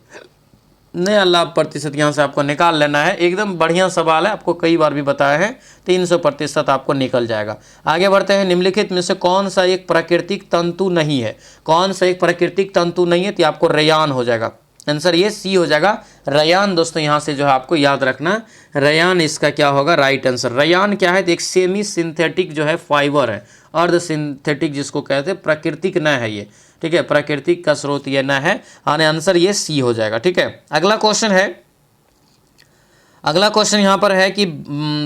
नया लाभ प्रतिशत यहाँ से आपको निकाल लेना है। एकदम बढ़िया सवाल है, आपको कई बार भी बताया है। 300% आपको निकल जाएगा। आगे बढ़ते हैं। निम्नलिखित में से कौन सा एक प्राकृतिक तंतु नहीं है? कौन सा एक प्राकृतिक तंतु नहीं है? तो आपको रेयान हो जाएगा। आंसर ये सी हो जाएगा, रेयान। दोस्तों यहाँ से जो है आपको याद रखना, रेयान इसका क्या होगा? Right answer. रेयान क्या है? तो एक सेमी सिंथेटिक जो है फाइबर है, अर्ध सिंथेटिक जिसको कहते हैं, प्राकृतिक न है ये, ठीक है, प्राकृतिक का स्रोत ये न है। आंसर ये सी हो जाएगा, ठीक है। अगला क्वेश्चन है, अगला क्वेश्चन यहाँ पर है कि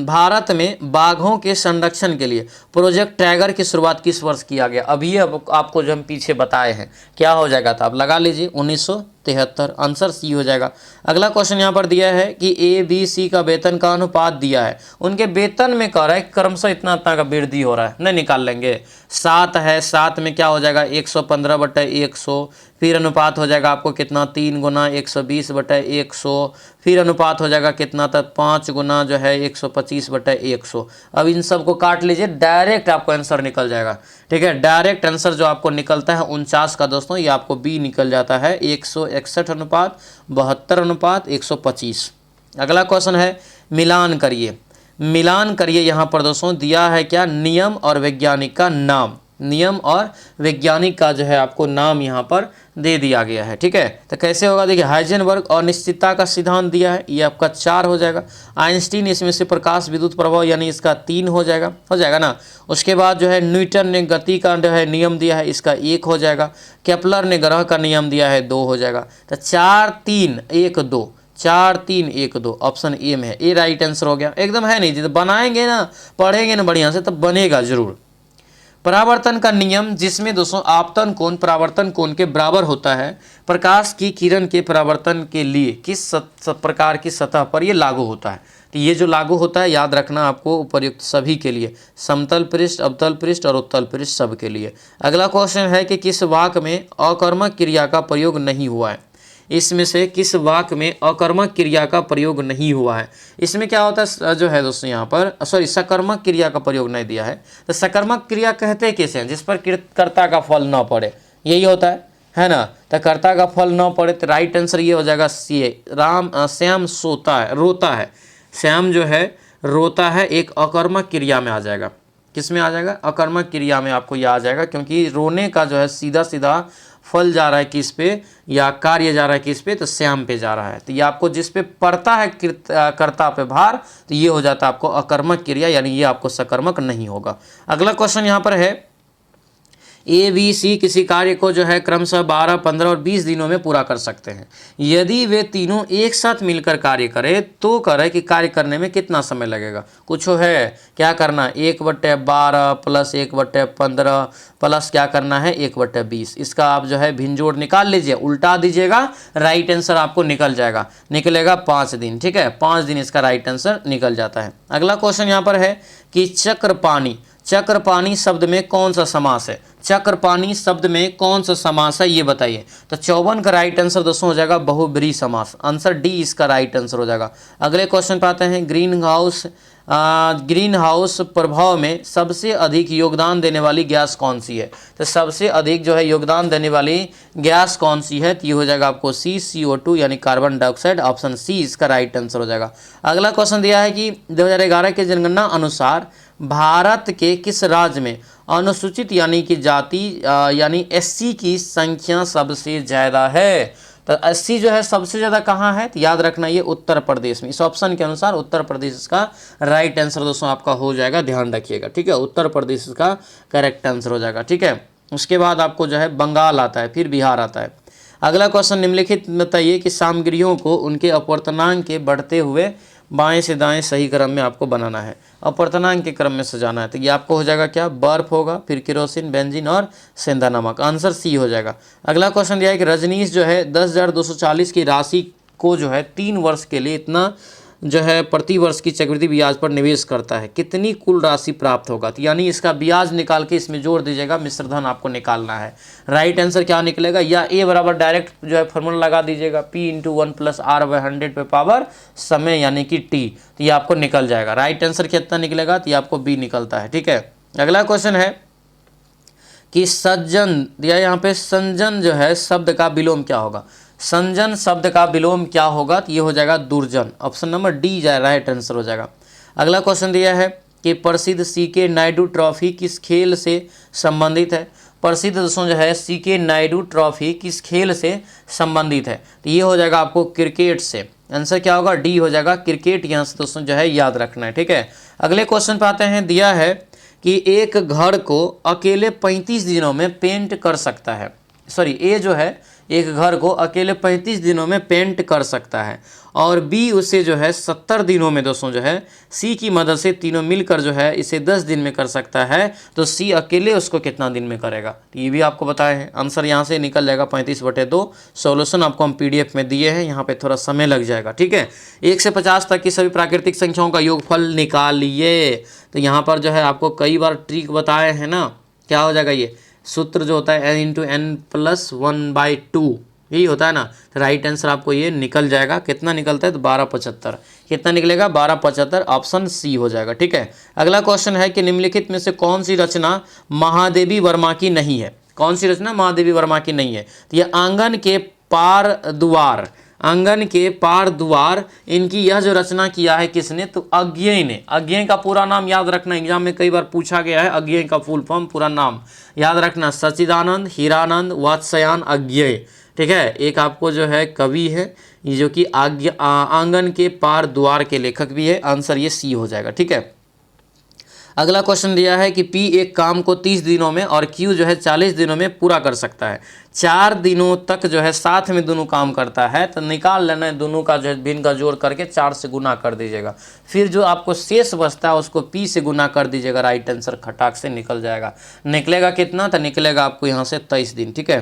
भारत में बाघों के संरक्षण के लिए प्रोजेक्ट टाइगर की शुरुआत किस वर्ष किया गया? अभी अब आपको जो हम पीछे बताए हैं, क्या हो जाएगा था? आप लगा लीजिए, 1973। आंसर सी हो जाएगा। अगला क्वेश्चन यहाँ पर दिया है कि ABC का वेतन का अनुपात दिया है, उनके वेतन में कह रहा है क्रमशः इतना इतना का वृद्धि हो रहा है, नहीं निकाल लेंगे। 7 है, 7 में क्या हो जाएगा? 115/100। फिर अनुपात हो जाएगा आपको कितना? 3 गुना 120/100। फिर अनुपात हो जाएगा कितना तक? 5 गुना जो है 125/100। अब इन सब को काट लीजिए, डायरेक्ट आपको आंसर निकल जाएगा, ठीक है। डायरेक्ट आंसर जो आपको निकलता है 49 का दोस्तों, ये आपको बी निकल जाता है, 161/72/125। अगला क्वेश्चन है, मिलान करिए। मिलान करिए यहाँ पर दोस्तों दिया है क्या? नियम और वैज्ञानिक का नाम। नियम और वैज्ञानिक का जो है आपको नाम यहाँ पर दे दिया गया है, ठीक है। तो कैसे होगा? देखिए, हाइजेनबर्ग और निश्चितता का सिद्धांत दिया है, ये आपका 4 हो जाएगा। आइंस्टीन, इसमें से प्रकाश विद्युत प्रभाव यानी इसका 3 हो जाएगा ना। उसके बाद जो है न्यूटन ने गति का जो है नियम दिया है, इसका 1 हो जाएगा। केपलर ने ग्रह का नियम दिया है, 2 हो जाएगा। तो 4 3 1 2, 4 3 1 2 ऑप्शन ए में है, ए राइट आंसर हो गया। एकदम है नहीं, जब बनाएंगे ना, पढ़ेंगे ना बढ़िया से, तब बनेगा जरूर। परावर्तन का नियम, जिसमें दोस्तों आपतन कोण परावर्तन कोण के बराबर होता है, प्रकाश की किरण के परावर्तन के लिए किस प्रकार की सतह पर यह लागू होता है? तो ये जो लागू होता है, याद रखना आपको, उपर्युक्त सभी के लिए, समतल पृष्ठ, अवतल पृष्ठ और उत्तल पृष्ठ सब के लिए। अगला क्वेश्चन है कि किस वाक्य में अकर्मक क्रिया का प्रयोग नहीं हुआ है? इसमें से किस वाक्य में अकर्मक क्रिया का प्रयोग नहीं हुआ है? इसमें क्या होता है जो है दोस्तों, यहाँ पर सकर्मक क्रिया का प्रयोग नहीं दिया है। तो सकर्मक क्रिया कहते किसे हैं? जिस पर कर्ता का फल न पड़े, यही होता है ना। तो कर्ता का फल न पड़े, तो राइट आंसर ये हो जाएगा सी। श्याम सोता है, रोता है। श्याम जो है रोता है, एक अकर्मक क्रिया में आ जाएगा। किस में आ जाएगा? अकर्मक क्रिया में आपको यह आ जाएगा, क्योंकि रोने का जो है सीधा सीधा फल जा रहा है किस पे, या कार्य जा रहा है किस पे? तो श्याम पे जा रहा है। तो ये आपको जिस पे पड़ता है कर्ता पे भार, तो ये हो जाता है आपको अकर्मक क्रिया, यानी ये आपको सकर्मक नहीं होगा। अगला क्वेश्चन यहाँ पर है, ABC किसी कार्य को जो है क्रमशः 12, 15 और 20 दिनों में पूरा कर सकते हैं। यदि वे तीनों एक साथ मिलकर कार्य करें तो करें कि कार्य करने में कितना समय लगेगा? कुछ है क्या करना? 1/12 प्लस 1/15 प्लस क्या करना है? 1/20। इसका आप जो है भिन्नजोड़ निकाल लीजिए, उल्टा दीजिएगा, राइट आंसर आपको निकल जाएगा, निकलेगा 5 दिन, ठीक है। 5 दिन इसका राइट आंसर निकल जाता है। अगला क्वेश्चन यहाँ पर है कि चक्रपाणी, चक्रपाणी शब्द में कौन सा समास है? चक्रपाणी शब्द में कौन सा समास है, ये बताइए। तो 54 का राइट आंसर दोस्तों हो जाएगा बहुब्रीहि समास। आंसर डी इसका राइट आंसर हो जाएगा। अगले क्वेश्चन पे आते हैं, ग्रीन हाउस प्रभाव में सबसे अधिक योगदान देने वाली गैस कौन सी है? तो सबसे अधिक जो है योगदान देने वाली गैस कौन सी है? तो ये हो जाएगा आपको सी, CO2 यानी कार्बन डाइऑक्साइड। ऑप्शन सी इसका राइट आंसर हो जाएगा। अगला क्वेश्चन दिया है कि 2011 की जनगणना अनुसार भारत के किस राज्य में अनुसूचित यानी कि जाति यानी SC की संख्या सबसे ज़्यादा है? तो 80 जो है सबसे ज़्यादा कहाँ है? तो याद रखना ये उत्तर प्रदेश में। इस ऑप्शन के अनुसार उत्तर प्रदेश इसका राइट आंसर दोस्तों आपका हो जाएगा, ध्यान रखिएगा, ठीक है। उत्तर प्रदेश इसका करेक्ट आंसर हो जाएगा, ठीक है। उसके बाद आपको जो है बंगाल आता है, फिर बिहार आता है। अगला क्वेश्चन, निम्नलिखित बताइए कि सामग्रियों को उनके अपवर्तनांक के बढ़ते हुए बाएं से दाएं सही क्रम में आपको बनाना है, अपवर्तनांक के क्रम में सजाना है। तो ये आपको हो जाएगा क्या? बर्फ होगा, फिर केरोसिन, बेंजीन और सेंधा नमक। आंसर सी हो जाएगा। अगला क्वेश्चन दिया है कि रजनीश जो है 10,240 की राशि को जो है 3 वर्ष के लिए इतना जो है प्रति वर्ष की चक्रवृद्धि ब्याज पर निवेश करता है, कितनी कुल राशि प्राप्त होगा? तो यानी इसका ब्याज निकाल के इसमें जोड़ दीजिएगा, मिश्र धन आपको निकालना है। राइट आंसर क्या निकलेगा? या ए बराबर डायरेक्ट जो है फॉर्मूला लगा दीजिएगा, P × 1 + R/100 पे पावर समय यानी कि T, तो ये आपको निकल जाएगा। राइट आंसर कितना निकलेगा? तो ये आपको बी निकलता है, ठीक है। अगला क्वेश्चन है कि सज्जन दिया यहाँ पे, संजन जो है शब्द का विलोम क्या होगा? संजन शब्द का विलोम क्या होगा? तो ये हो जाएगा दुर्जन। Option number D right answer हो जाएगा। अगला क्वेश्चन दिया है कि प्रसिद्ध सीके नायडू ट्रॉफी किस खेल से संबंधित है? प्रसिद्ध दोस्तों जो है सीके नायडू ट्रॉफी किस खेल से संबंधित है? तो ये हो जाएगा आपको क्रिकेट से। आंसर क्या होगा? डी हो जाएगा क्रिकेट। यहाँ से दोस्तों जो है याद रखना है, ठीक है। अगले क्वेश्चन पे आते हैं। दिया है कि एक घर को अकेले 35 दिनों में पेंट कर सकता है। सॉरी, ए जो है एक घर को अकेले 35 दिनों में पेंट कर सकता है और बी उसे जो है 70 दिनों में दोस्तों जो है सी की मदद से तीनों मिलकर जो है इसे 10 दिन में कर सकता है। तो सी अकेले उसको कितना दिन में करेगा? तो ये भी आपको बताए हैं। आंसर यहाँ से निकल जाएगा 35/2। सॉल्यूशन आपको हम PDF में दिए हैं, यहाँ पे थोड़ा समय लग जाएगा, ठीक है। 1 से 50 तक की सभी प्राकृतिक संख्याओं का योगफल निकालिए। तो यहाँ पर जो है आपको कई बार ट्रिक बताए हैं ना। क्या हो जाएगा? ये सूत्र जो होता है n × n+1/2 यही होता है ना। राइट आंसर आपको ये निकल जाएगा। कितना निकलता है? तो 1275। कितना निकलेगा? 1275। ऑप्शन सी हो जाएगा, ठीक है। अगला क्वेश्चन है कि निम्नलिखित में से कौन सी रचना महादेवी वर्मा की नहीं है? कौन सी रचना महादेवी वर्मा की नहीं है? तो ये आंगन के पार द्वार, आंगन के पार द्वार, इनकी यह जो रचना किया है किसने? तो अज्ञेय ने। अज्ञेय का पूरा नाम याद रखना, एग्जाम में कई बार पूछा गया है। अज्ञेय का फुल फॉर्म पूरा नाम याद रखना, सच्चिदानंद हीरानंद वात्स्यायन अज्ञेय, ठीक है। एक आपको जो है कवि है ये जो कि आंगन के पार द्वार के लेखक भी है। आंसर ये सी हो जाएगा, ठीक है। अगला क्वेश्चन दिया है कि P एक काम को 30 दिनों में और Q जो है 40 दिनों में पूरा कर सकता है। 4 दिनों तक जो है साथ में दोनों काम करता है। तो निकाल लेना है दोनों का जो है भिन्न का जोड़ करके 4 से गुना कर दीजिएगा। फिर जो आपको शेष बचता है उसको P से गुना कर दीजिएगा। राइट आंसर खटाक से निकल जाएगा। निकलेगा कितना? तो निकलेगा आपको यहाँ से 23 दिन, ठीक है।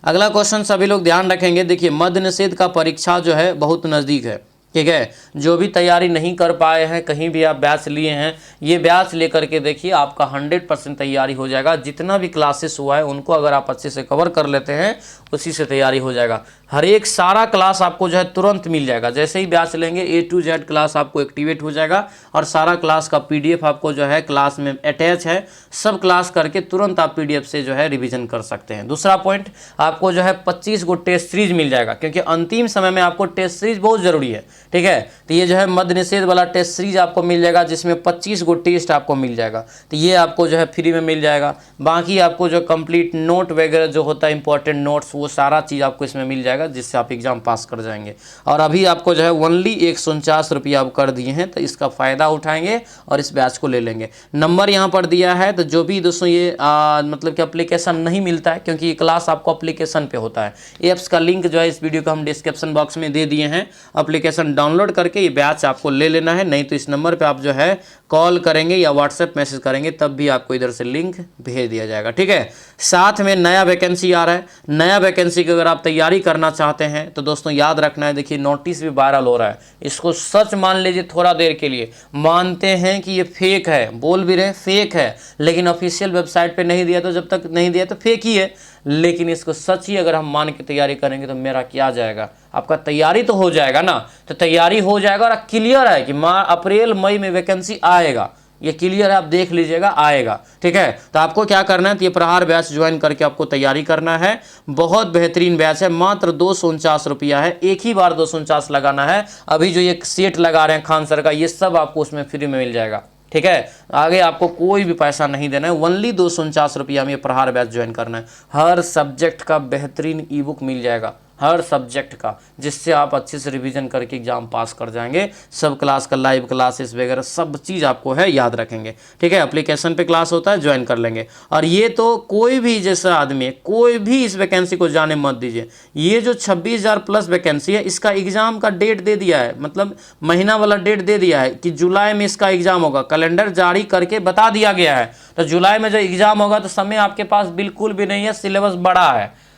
अगला क्वेश्चन सभी लोग ध्यान रखेंगे। देखिए, मद्य निषेध का परीक्षा जो है बहुत नज़दीक है, ठीक है। जो भी तैयारी नहीं कर पाए हैं, कहीं भी आप बैच लिए हैं, ये बैच लेकर के देखिए आपका 100% तैयारी हो जाएगा। जितना भी क्लासेस हुआ है उनको अगर आप अच्छे से कवर कर लेते हैं उसी से तैयारी हो जाएगा। हर एक सारा क्लास आपको जो है तुरंत मिल जाएगा। जैसे ही बैच लेंगे A to Z क्लास आपको एक्टिवेट हो जाएगा और सारा क्लास का PDF आपको जो है क्लास में अटैच है। सब क्लास करके तुरंत आप PDF से जो है रिवीजन कर सकते हैं। दूसरा पॉइंट, आपको जो है 25 गो टेस्ट सीरीज मिल जाएगा, क्योंकि अंतिम समय में आपको टेस्ट सीरीज बहुत ज़रूरी है, ठीक है। तो ये जो है मद्य निषेध वाला टेस्ट सीरीज आपको मिल जाएगा, जिसमें 25 गो टेस्ट आपको मिल जाएगा। तो ये आपको जो है फ्री में मिल जाएगा। बाकी आपको जो कंप्लीट नोट वगैरह जो होता है इंपॉर्टेंट नोट्स, वो सारा चीज़ आपको इसमें मिल जाएगा, जिससे आप एग्जाम पास कर जाएंगे। और अभी आपको जो है ओनली 149 रुपये आप कर दिए हैं, तो इसका फ़ायदा उठाएंगे और इस बैच को ले लेंगे। नंबर यहाँ पर दिया है। तो जो भी दोस्तों ये मतलब कि एप्लीकेशन नहीं मिलता है, क्योंकि ये क्लास आपको एप्लीकेशन पे होता है। ऐप्स का लिंक जो है इस वीडियो का हम डिस्क्रिप्शन बॉक्स में दे दिए हैं। एप्लीकेशन डाउनलोड करके ये बैच आपको ले लेना है। नहीं तो इस नंबर पे आप जो है कॉल करेंगे या व्हाट्सएप मैसेज करेंगे, तब भी आपको इधर से लिंक भेज दिया जाएगा, ठीक है। साथ में नया वैकेंसी आ रहा है। नया वैकेंसी की अगर आप तैयारी करना चाहते हैं तो दोस्तों याद रखना है, देखिए नोटिस भी वायरल हो रहा है। इसको सच मान लीजिए थोड़ा देर के लिए। मानते हैं कि ये फेक है, बोल भी रहे फेक है, लेकिन ऑफिशियल वेबसाइट पे नहीं दिया, तो जब तक नहीं दिया तो फेक ही है। लेकिन इसको सच ही अगर हम मान के तैयारी करेंगे तो मेरा क्या जाएगा, आपका तैयारी तो हो जाएगा ना। तो तैयारी हो जाएगा और क्लियर है कि अप्रैल मई में वैकेंसी आएगा, ये क्लियर है, आप देख लीजिएगा आएगा, ठीक है। तो आपको क्या करना है, तो ये प्रहार बैच ज्वाइन करके आपको तैयारी करना है। बहुत बेहतरीन बैच है, मात्र 249 रुपया है। एक ही बार 249 लगाना है। अभी जो ये सेट लगा रहे हैं खान सर का, ये सब आपको उसमें फ्री में मिल जाएगा, ठीक है। आगे आपको कोई भी पैसा नहीं देना है। ओनली 249 रुपया में प्रहार बैच ज्वाइन करना है। हर सब्जेक्ट का बेहतरीन ई बुक मिल जाएगा, हर सब्जेक्ट का, जिससे आप अच्छे से रिवीजन करके एग्जाम पास कर जाएंगे। सब क्लास का लाइव क्लासेस वगैरह सब चीज़ आपको है याद रखेंगे, ठीक है। एप्लीकेशन पे क्लास होता है, ज्वाइन कर लेंगे। और ये तो कोई भी जैसा आदमी है, कोई भी इस वैकेंसी को जाने मत दीजिए। ये जो 26,000 प्लस वैकेंसी है, इसका एग्ज़ाम का डेट दे दिया है, मतलब महीना वाला डेट दे दिया है कि जुलाई में इसका एग्ज़ाम होगा। कैलेंडर जारी करके बता दिया गया है। तो जुलाई में जो एग्ज़ाम होगा तो समय आपके पास बिल्कुल भी नहीं है, सिलेबस बड़ा है।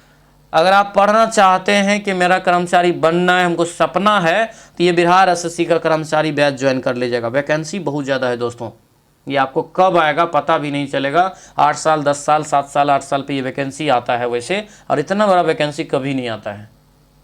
अगर आप पढ़ना चाहते हैं कि मेरा कर्मचारी बनना है, हमको सपना है, तो ये बिहार एसएससी का कर्मचारी बैच ज्वाइन कर लीजिएगा। वैकेंसी बहुत ज़्यादा है दोस्तों, ये आपको कब आएगा पता भी नहीं चलेगा। 8 साल 10 साल 7 साल 8 साल पे ये वैकेंसी आता है वैसे, और इतना बड़ा वैकेंसी कभी नहीं आता है।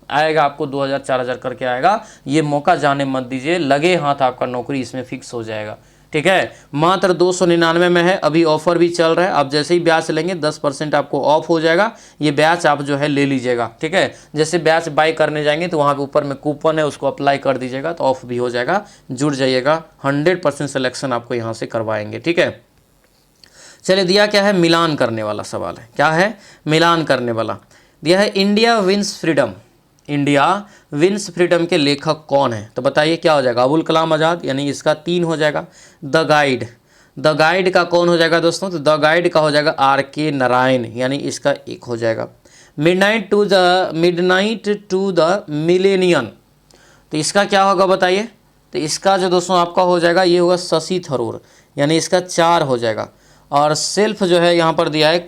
आएगा आपको 2000 4000 करके आएगा। ये मौका जाने मत दीजिए, लगे हाथ आपका नौकरी इसमें फिक्स हो जाएगा, ठीक है, मात्र 299 में है, अभी ऑफर भी चल रहा है। आप जैसे ही ब्याज लेंगे 10% आपको ऑफ हो जाएगा, ये ब्याज आप जो है ले लीजिएगा, ठीक है। जैसे ब्याज बाई करने जाएंगे तो वहाँ पे ऊपर में कूपन है, उसको अप्लाई कर दीजिएगा तो ऑफ भी हो जाएगा, जुड़ जाइएगा। 100% सिलेक्शन आपको यहाँ से करवाएंगे, ठीक है। चलिए, दिया क्या है, मिलान करने वाला सवाल है। क्या है, मिलान करने वाला दिया है। India wins freedom, India wins freedom के लेखक कौन है? तो बताइए क्या हो जाएगा, अबुल कलाम आज़ाद, यानी इसका 3 हो जाएगा। द गाइड, द गाइड का कौन हो जाएगा दोस्तों? तो द गाइड का हो जाएगा R.K. नारायण, यानी इसका 1 हो जाएगा। मिडनाइट टू द मिलेनियन, तो इसका क्या होगा बताइए? तो इसका जो दोस्तों आपका हो जाएगा ये होगा शशि थरूर, यानी इसका 4 हो जाएगा। और सेल्फ जो है यहाँ पर दिया है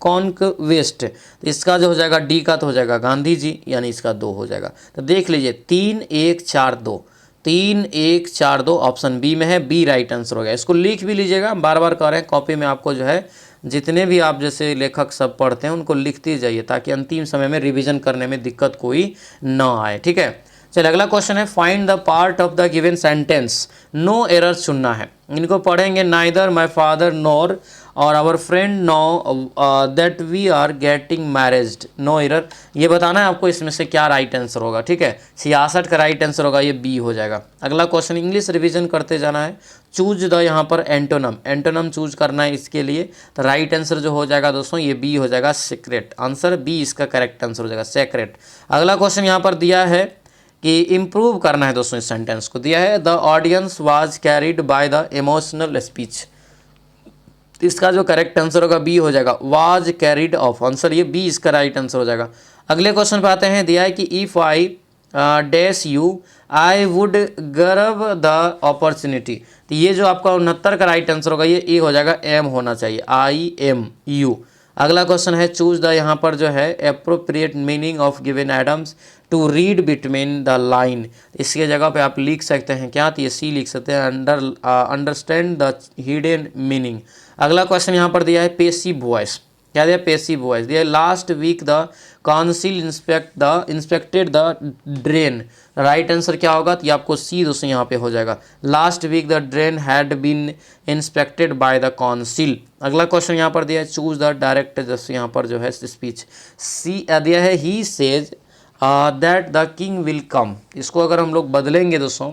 कॉन्क्वेस्ट, तो इसका जो हो जाएगा डी का तो हो जाएगा गांधी जी, यानी इसका 2 हो जाएगा। तो देख लीजिए 3 1 4 2, 3 1 4 2 ऑप्शन बी में है, बी राइट आंसर हो गया। इसको लिख भी लीजिएगा, बार बार कह रहे हैं कॉपी में आपको जो है जितने भी आप जैसे लेखक सब पढ़ते हैं उनको लिखते जाइए, ताकि अंतिम समय में रिवीजन करने में दिक्कत कोई ना आए, ठीक है। चलिए अगला क्वेश्चन है, find the part of the given sentence, no error चुनना है। इनको पढ़ेंगे, नाइदर माई फादर नॉर और our friend know that we are getting married, no error. ये बताना है आपको इसमें से क्या राइट आंसर होगा, ठीक है। 66 का राइट आंसर होगा, ये बी हो जाएगा। अगला क्वेश्चन, इंग्लिश रिवीजन करते जाना है। चूज द यहाँ पर एंटोनम, एंटोनम चूज करना है इसके लिए। तो राइट आंसर जो हो जाएगा दोस्तों ये बी हो जाएगा, सीक्रेट। आंसर बी इसका करेक्ट आंसर हो जाएगा, सेक्रेट। अगला क्वेश्चन यहाँ पर दिया है कि इम्प्रूव करना है दोस्तों, इस सेंटेंस को दिया है, the audience was carried by the emotional speech. इसका जो करेक्ट आंसर होगा बी हो जाएगा, वाज कैरिड ऑफ। आंसर ये बी इसका राइट आंसर हो जाएगा। अगले क्वेश्चन पे आते हैं, दिया है कि if I dash you I would गर्व द अपॉर्चुनिटी। तो ये जो आपका 69 का राइट आंसर होगा ये ए हो जाएगा, एम होना चाहिए, IMU। अगला क्वेश्चन है, चूज द यहाँ पर जो है appropriate meaning of given idioms to read between the line. इसके जगह पे आप लिख सकते हैं क्या, तो ये सी लिख सकते हैं, अंडरस्टैंड द हिडन मीनिंग। अगला क्वेश्चन यहाँ पर दिया है पेसिव वॉइस, क्या दिया, पेसिव वॉइस दिया है। Last week the council inspected the drain, right answer क्या होगा, तो ये आपको सी दोस्तों यहाँ पे हो जाएगा, last week the drain had been inspected by the council. अगला क्वेश्चन यहाँ पर दिया है, चूज द डायरेक्ट, जैसे यहाँ पर जो है स्पीच, सी दिया है, he says that the king will come. इसको अगर हम लोग बदलेंगे दोस्तों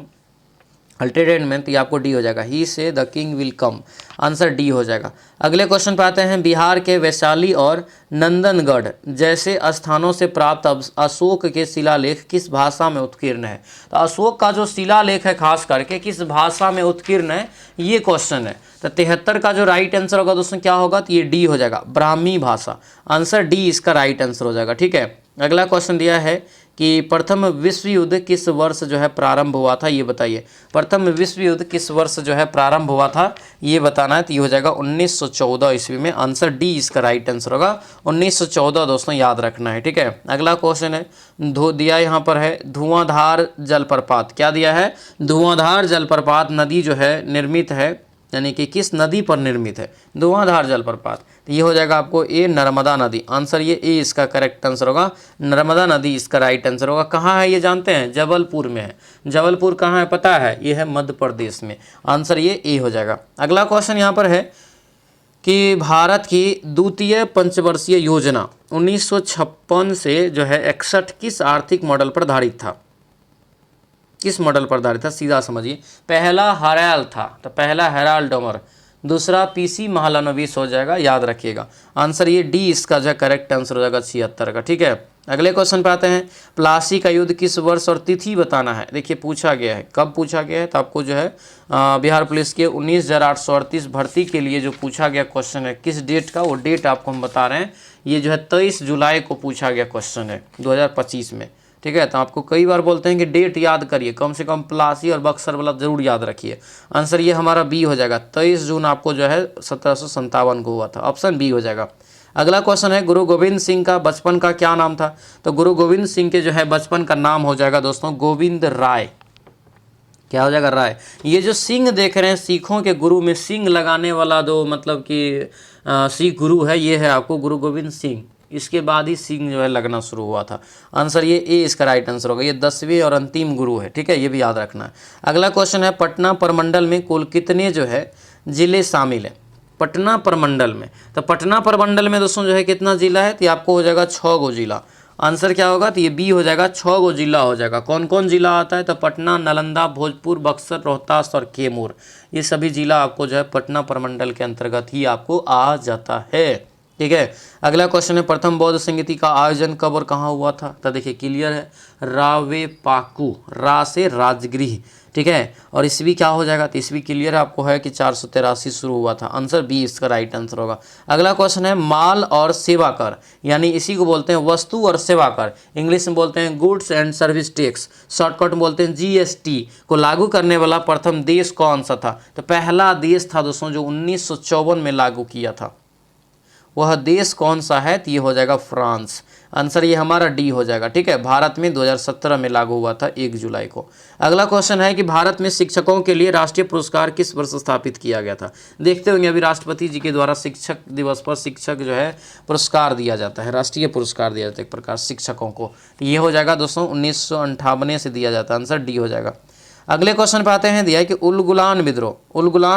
अल्टरनेट में, तो ये आपको डी हो जाएगा, ही से the king will come. Answer D हो जाएगा। अगले क्वेश्चन पे आते हैं, बिहार के वैशाली और नंदनगढ़ जैसे स्थानों से प्राप्त अशोक के शिलालेख किस भाषा में उत्कीर्ण है? तो अशोक का जो शिलालेख है खास करके किस भाषा में उत्कीर्ण है, ये क्वेश्चन है। तो 73 का जो राइट आंसर होगा दोस्तों क्या होगा, तो ये डी हो जाएगा, ब्राह्मी भाषा। आंसर डी इसका राइट आंसर हो जाएगा, ठीक है। अगला क्वेश्चन दिया है कि प्रथम विश्व युद्ध किस वर्ष जो है प्रारंभ हुआ था, ये बताइए। प्रथम विश्व युद्ध किस वर्ष जो है प्रारंभ हुआ था, ये बताना है, तो ये हो जाएगा 1914 ईस्वी में। आंसर डी इसका राइट आंसर होगा, 1914 दोस्तों याद रखना है, ठीक है। अगला क्वेश्चन है, दिया यहाँ पर है धुआंधार जलप्रपात, क्या दिया है, धुआंधार जलप्रपात नदी जो है निर्मित है, यानी कि किस नदी पर निर्मित है, धुआंधार जलप्रपात। तो ये हो जाएगा आपको ए, नर्मदा नदी। आंसर ये ए इसका करेक्ट आंसर होगा, नर्मदा नदी इसका राइट आंसर होगा। कहाँ है ये जानते हैं, जबलपुर में है। जबलपुर कहाँ है पता है, ये है मध्य प्रदेश में। आंसर ये ए हो जाएगा। अगला क्वेश्चन यहाँ पर है कि भारत की द्वितीय पंचवर्षीय योजना 1956 से जो है 61 किस आर्थिक मॉडल पर आधारित था, किस मॉडल पर आधारित था, सीधा समझिए। पहला हरैल था, तो पहला हेराल्ड डोमर, दूसरा PC महालनोबिस हो जाएगा, याद रखिएगा। आंसर ये डी इसका जो है करेक्ट आंसर हो जाएगा 76 का, ठीक है। अगले क्वेश्चन पे आते हैं, प्लासी का युद्ध किस वर्ष और तिथि बताना है। देखिए पूछा गया है, कब पूछा गया है, तो आपको जो है बिहार पुलिस के 19,838 भर्ती के लिए जो पूछा गया क्वेश्चन है किस डेट का, वो डेट आपको हम बता रहे हैं। ये जो है 23 जुलाई को पूछा गया क्वेश्चन है 2025 में, ठीक है। तो आपको कई बार बोलते हैं कि डेट याद करिए, कम से कम प्लासी और बक्सर वाला जरूर याद रखिए। आंसर ये हमारा बी हो जाएगा, 23 जून आपको जो है 1757 को हुआ था। ऑप्शन बी हो जाएगा। अगला क्वेश्चन है, गुरु गोविंद सिंह का बचपन का क्या नाम था। तो गुरु गोविंद सिंह के जो है बचपन का नाम हो जाएगा दोस्तों गोविंद राय। क्या हो जाएगा, राय। ये जो सिंह देख रहे हैं, सिखों के गुरु में सिंह लगाने वाला जो मतलब कि सिख गुरु है, ये है आपको गुरु गोविंद सिंह। इसके बाद ही सिंह जो है लगना शुरू हुआ था। आंसर ये ए इसका राइट आंसर होगा। ये 10वें और अंतिम गुरु है, ठीक है, ये भी याद रखना है। अगला क्वेश्चन है, पटना प्रमंडल में कुल कितने जो है जिले शामिल हैं? पटना प्रमंडल में, तो पटना प्रमंडल में दोस्तों जो है कितना जिला है, तो आपको हो जाएगा 6 गो जिला। आंसर क्या होगा, तो ये बी हो जाएगा, 6 गो जिला हो जाएगा। कौन कौन जिला आता है, तो पटना, नालंदा, भोजपुर, बक्सर, रोहतास और कैमूर, ये सभी जिला आपको जो है पटना प्रमंडल के अंतर्गत ही आपको आ जाता है, ठीक है। अगला क्वेश्चन है, प्रथम बौद्ध संगीति का आयोजन कब और कहाँ हुआ था? तो देखिए क्लियर है, रावेपाकू, रा से राजगृह, ठीक है। और ईस्वी क्या हो जाएगा, तो ईस्वी क्लियर आपको है कि 483 शुरू हुआ था। आंसर बी इसका राइट आंसर होगा। अगला क्वेश्चन है, माल और सेवा कर, यानी इसी को बोलते हैं वस्तु और सेवा कर, इंग्लिश में बोलते हैं goods and service tax, shortcut में बोलते हैं जीएसटी, को लागू करने वाला प्रथम देश कौन सा था? तो पहला देश था दोस्तों जो 1954 में लागू किया था, वह देश कौन सा है, तो ये हो जाएगा फ्रांस। आंसर ये हमारा डी हो जाएगा, ठीक है। भारत में 2017 में लागू हुआ था 1 जुलाई को। अगला क्वेश्चन है कि भारत में शिक्षकों के लिए राष्ट्रीय पुरस्कार किस वर्ष स्थापित किया गया था? देखते होंगे अभी राष्ट्रपति जी के द्वारा शिक्षक दिवस पर शिक्षक जो है पुरस्कार दिया जाता है, राष्ट्रीय पुरस्कार दिया जाता है एक प्रकार शिक्षकों को। तो ये हो जाएगा दोस्तों 1958 से दिया जाता है। आंसर डी हो जाएगा। अगले क्वेश्चन पे आते हैं, दिया है कि उलगुलान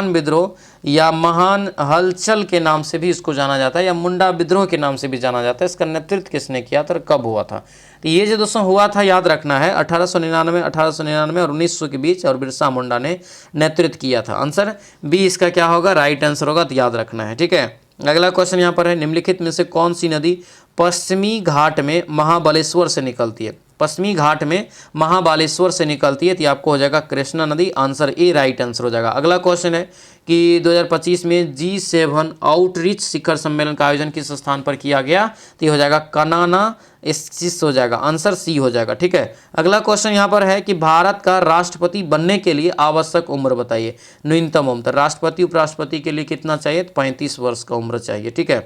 विद्रोह या महान हलचल के नाम से भी इसको जाना जाता है, या मुंडा विद्रोह के नाम से भी जाना जाता है, इसका नेतृत्व किसने किया था और कब हुआ था? तो ये जो दोस्तों हुआ था याद रखना है 1899 और 1900 के बीच, और बिरसा मुंडा ने नेतृत्व किया था। आंसर बी इसका क्या होगा, राइट आंसर होगा, तो याद रखना है, ठीक है। अगला क्वेश्चन यहाँ पर है, निम्नलिखित में से कौन सी नदी पश्चिमी घाट में महाबलेश्वर से निकलती है? पश्चिमी घाट में महाबलेश्वर से निकलती है, तो आपको हो जाएगा कृष्णा नदी। आंसर ए राइट आंसर हो जाएगा। अगला क्वेश्चन है कि 2025 में G7 आउटरीच शिखर सम्मेलन का आयोजन किस स्थान पर किया गया? तो ये हो जाएगा कनाना स्थित हो जाएगा। आंसर सी हो जाएगा, ठीक है। अगला क्वेश्चन यहाँ पर है कि भारत का राष्ट्रपति बनने के लिए आवश्यक उम्र बताइए, न्यूनतम उम्र। राष्ट्रपति उपराष्ट्रपति के लिए कितना चाहिए? 35 वर्ष का उम्र चाहिए, ठीक है।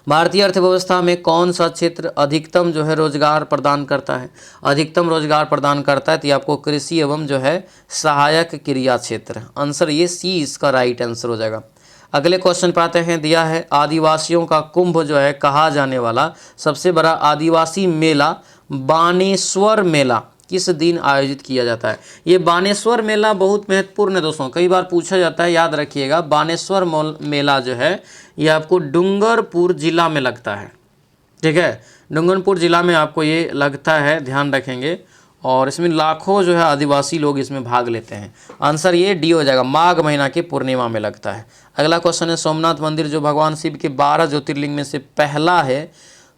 भारतीय अर्थव्यवस्था में कौन सा क्षेत्र अधिकतम जो है रोजगार प्रदान करता है? अधिकतम रोजगार प्रदान करता है, तो आपको कृषि एवं जो है सहायक क्रिया क्षेत्र। आंसर ये सी इसका राइट आंसर हो जाएगा। अगले क्वेश्चन पर आते हैं, दिया है आदिवासियों का कुंभ जो है कहा जाने वाला सबसे बड़ा आदिवासी मेला बानेश्वर मेला किस दिन आयोजित किया जाता है? ये बानेश्वर मेला बहुत महत्वपूर्ण है दोस्तों, कई बार पूछा जाता है, याद रखिएगा। बानेश्वर मेला जो है ये आपको डूंगरपुर जिला में लगता है, ठीक है। डूंगरपुर जिला में आपको ये लगता है, ध्यान रखेंगे। और इसमें लाखों जो है आदिवासी लोग इसमें भाग लेते हैं। आंसर ये डी हो जाएगा, माघ महीना के पूर्णिमा में लगता है। अगला क्वेश्चन है, सोमनाथ मंदिर जो भगवान शिव के 12 ज्योतिर्लिंग में से पहला है,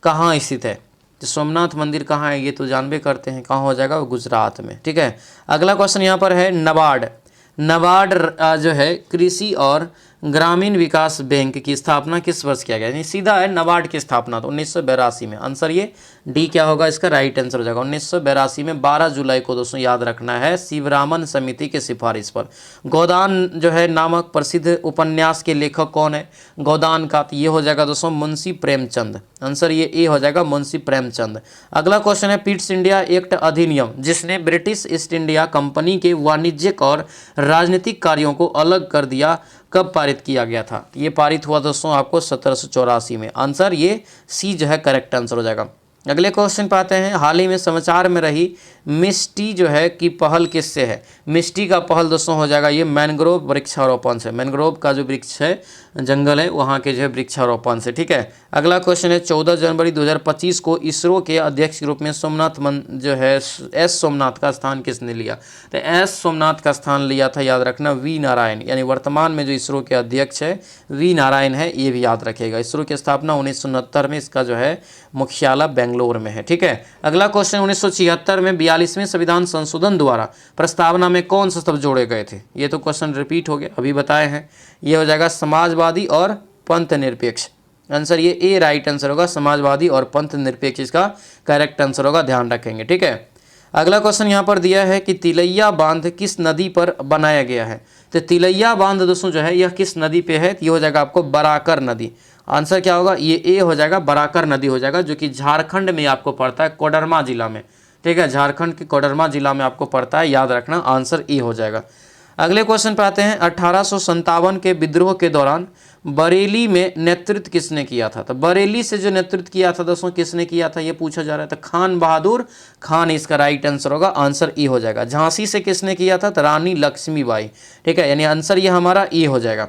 कहाँ स्थित है? तो सोमनाथ मंदिर कहाँ है ये तो जानबे करते हैं, कहाँ हो जाएगा? गुजरात में, ठीक है। अगला क्वेश्चन यहाँ पर है, नबार्ड जो है कृषि और ग्रामीण विकास बैंक की स्थापना किस वर्ष किया गया? यानी सीधा है नबार्ड की स्थापना तो 1982 में। आंसर ये डी क्या होगा, इसका राइट आंसर हो जाएगा। 1982 में 12 जुलाई को दोस्तों याद रखना है, शिवरामन समिति के सिफारिश पर। गोदान जो है नामक प्रसिद्ध उपन्यास के लेखक कौन है? गोदान का, तो ये हो जाएगा दोस्तों मुंशी प्रेमचंद। आंसर ये ए हो जाएगा, मुंशी प्रेमचंद। अगला क्वेश्चन है, पिट्स इंडिया एक्ट अधिनियम जिसने ब्रिटिश ईस्ट इंडिया कंपनी के वाणिज्यिक और राजनीतिक कार्यों को अलग कर दिया, कब पारित किया गया था? ये पारित हुआ दोस्तों आपको 1784 में। आंसर ये सी जो है करेक्ट आंसर हो जाएगा। अगले क्वेश्चन पे आते हैं, हाल ही में समाचार में रही मिस्टी जो है की पहल किससे है? मिस्टी का पहल दोस्तों हो जाएगा ये मैनग्रोव वृक्षारोपण से। मैनग्रोव का जो वृक्ष है, जंगल है, वहाँ के जो है वृक्षारोपण से, ठीक है। अगला क्वेश्चन है, 14 जनवरी 2025 को इसरो के अध्यक्ष के रूप में जो है एस सोमनाथ का स्थान किसने लिया? तो एस सोमनाथ का स्थान लिया था, याद रखना, वी नारायण। यानी वर्तमान में जो इसरो के अध्यक्ष है वी नारायण है, ये भी याद रखेगा। इसरो की स्थापना 1969 में, इसका जो है मुख्यालय बेंगलोर में है, ठीक है। अगला क्वेश्चन, 1976 में 42वें संविधान संशोधन द्वारा प्रस्तावना में कौन से शब्द जोड़े गए थे? ये तो क्वेश्चन रिपीट हो गया, अभी बताए हैं। ये हो जाएगा समाजवादी और पंथ निरपेक्ष। आंसर ये ए राइट आंसर होगा, समाजवादी और पंथ निरपेक्ष इसका करेक्ट आंसर होगा, ध्यान रखेंगे, ठीक है। अगला क्वेश्चन यहाँ पर दिया है कि तिलैया बांध किस नदी पर बनाया गया है? तो तिलैया बांध दोस्तों जो है यह किस नदी पे है? ये हो जाएगा आपको बराकर नदी। आंसर क्या होगा? ये ए हो जाएगा, बराकर नदी हो जाएगा, जो कि झारखंड में आपको पड़ता है, कोडरमा जिला में, ठीक है। झारखंड के कोडरमा जिला में आपको पड़ता है, याद रखना। आंसर ए हो जाएगा। अगले क्वेश्चन पे आते हैं। 1857 के विद्रोह के दौरान बरेली में नेतृत्व किसने किया था? तो बरेली से जो नेतृत्व किया था दोस्तों, किसने किया था ये पूछा जा रहा है। तो खान बहादुर खान इसका राइट आंसर होगा, आंसर ई हो जाएगा। झांसी से किसने किया था? तो रानी लक्ष्मीबाई। ठीक है, यानी आंसर ये हमारा ई हो जाएगा।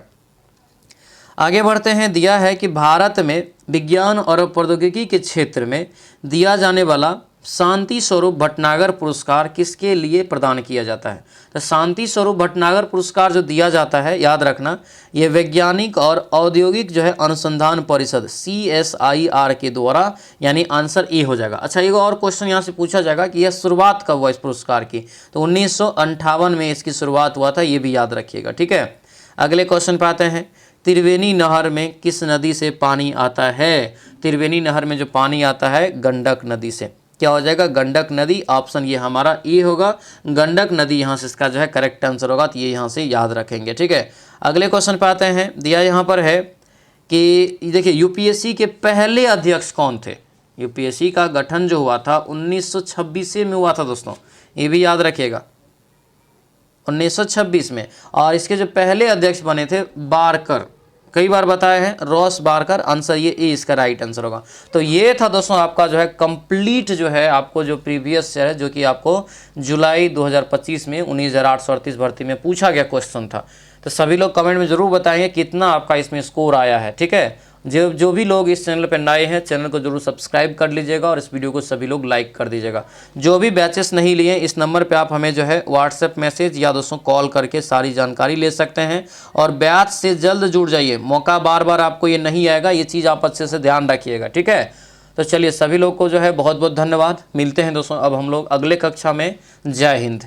आगे बढ़ते हैं। दिया है कि भारत में विज्ञान और प्रौद्योगिकी के क्षेत्र में दिया जाने वाला शांति स्वरूप भटनागर पुरस्कार किसके लिए प्रदान किया जाता है? तो शांति स्वरूप भटनागर पुरस्कार जो दिया जाता है, याद रखना, ये वैज्ञानिक और औद्योगिक जो है अनुसंधान परिषद CSIR के द्वारा, यानी आंसर ए हो जाएगा। अच्छा, एक और क्वेश्चन यहाँ से पूछा जाएगा कि यह शुरुआत कब हुआ इस पुरस्कार की? तो 1958 में इसकी शुरुआत हुआ था, ये भी याद रखिएगा। ठीक है, अगले क्वेश्चन पे आते हैं। त्रिवेणी नहर में किस नदी से पानी आता है? त्रिवेणी नहर में जो पानी आता है गंडक नदी से। क्या हो जाएगा? गंडक नदी। ऑप्शन ये हमारा ए होगा, गंडक नदी यहाँ से इसका जो है करेक्ट आंसर होगा। तो ये यहाँ से याद रखेंगे। ठीक है, अगले क्वेश्चन पे आते हैं। दिया यहाँ पर है कि देखिए यूपीएससी के पहले अध्यक्ष कौन थे? यूपीएससी का गठन जो हुआ था 1926 में हुआ था दोस्तों, ये भी याद रखिएगा, 1926 में। और इसके जो पहले अध्यक्ष बने थे बारकर, कई बार बताया है, रॉस बारकर। आंसर ये ए इसका राइट आंसर होगा। तो ये था दोस्तों आपका जो है कंप्लीट जो है आपको जो प्रीवियस है, जो कि आपको जुलाई 2025 में 19,838 भर्ती में पूछा गया क्वेश्चन था। तो सभी लोग कमेंट में ज़रूर बताएंगे कितना आपका इसमें स्कोर आया है। ठीक है, जो भी लोग इस चैनल पर नए हैं, चैनल को जरूर सब्सक्राइब कर लीजिएगा और इस वीडियो को सभी लोग लाइक कर दीजिएगा। जो भी बैचेस नहीं लिए, इस नंबर पे आप हमें जो है व्हाट्सएप मैसेज या दोस्तों कॉल करके सारी जानकारी ले सकते हैं। और बैच से जल्द जुड़ जाइए, मौका बार बार आपको ये नहीं आएगा, ये चीज़ आप अच्छे से ध्यान रखिएगा। ठीक है, तो चलिए सभी लोग को जो है बहुत बहुत धन्यवाद। मिलते हैं दोस्तों अब हम लोग अगले कक्षा में। जय हिंद।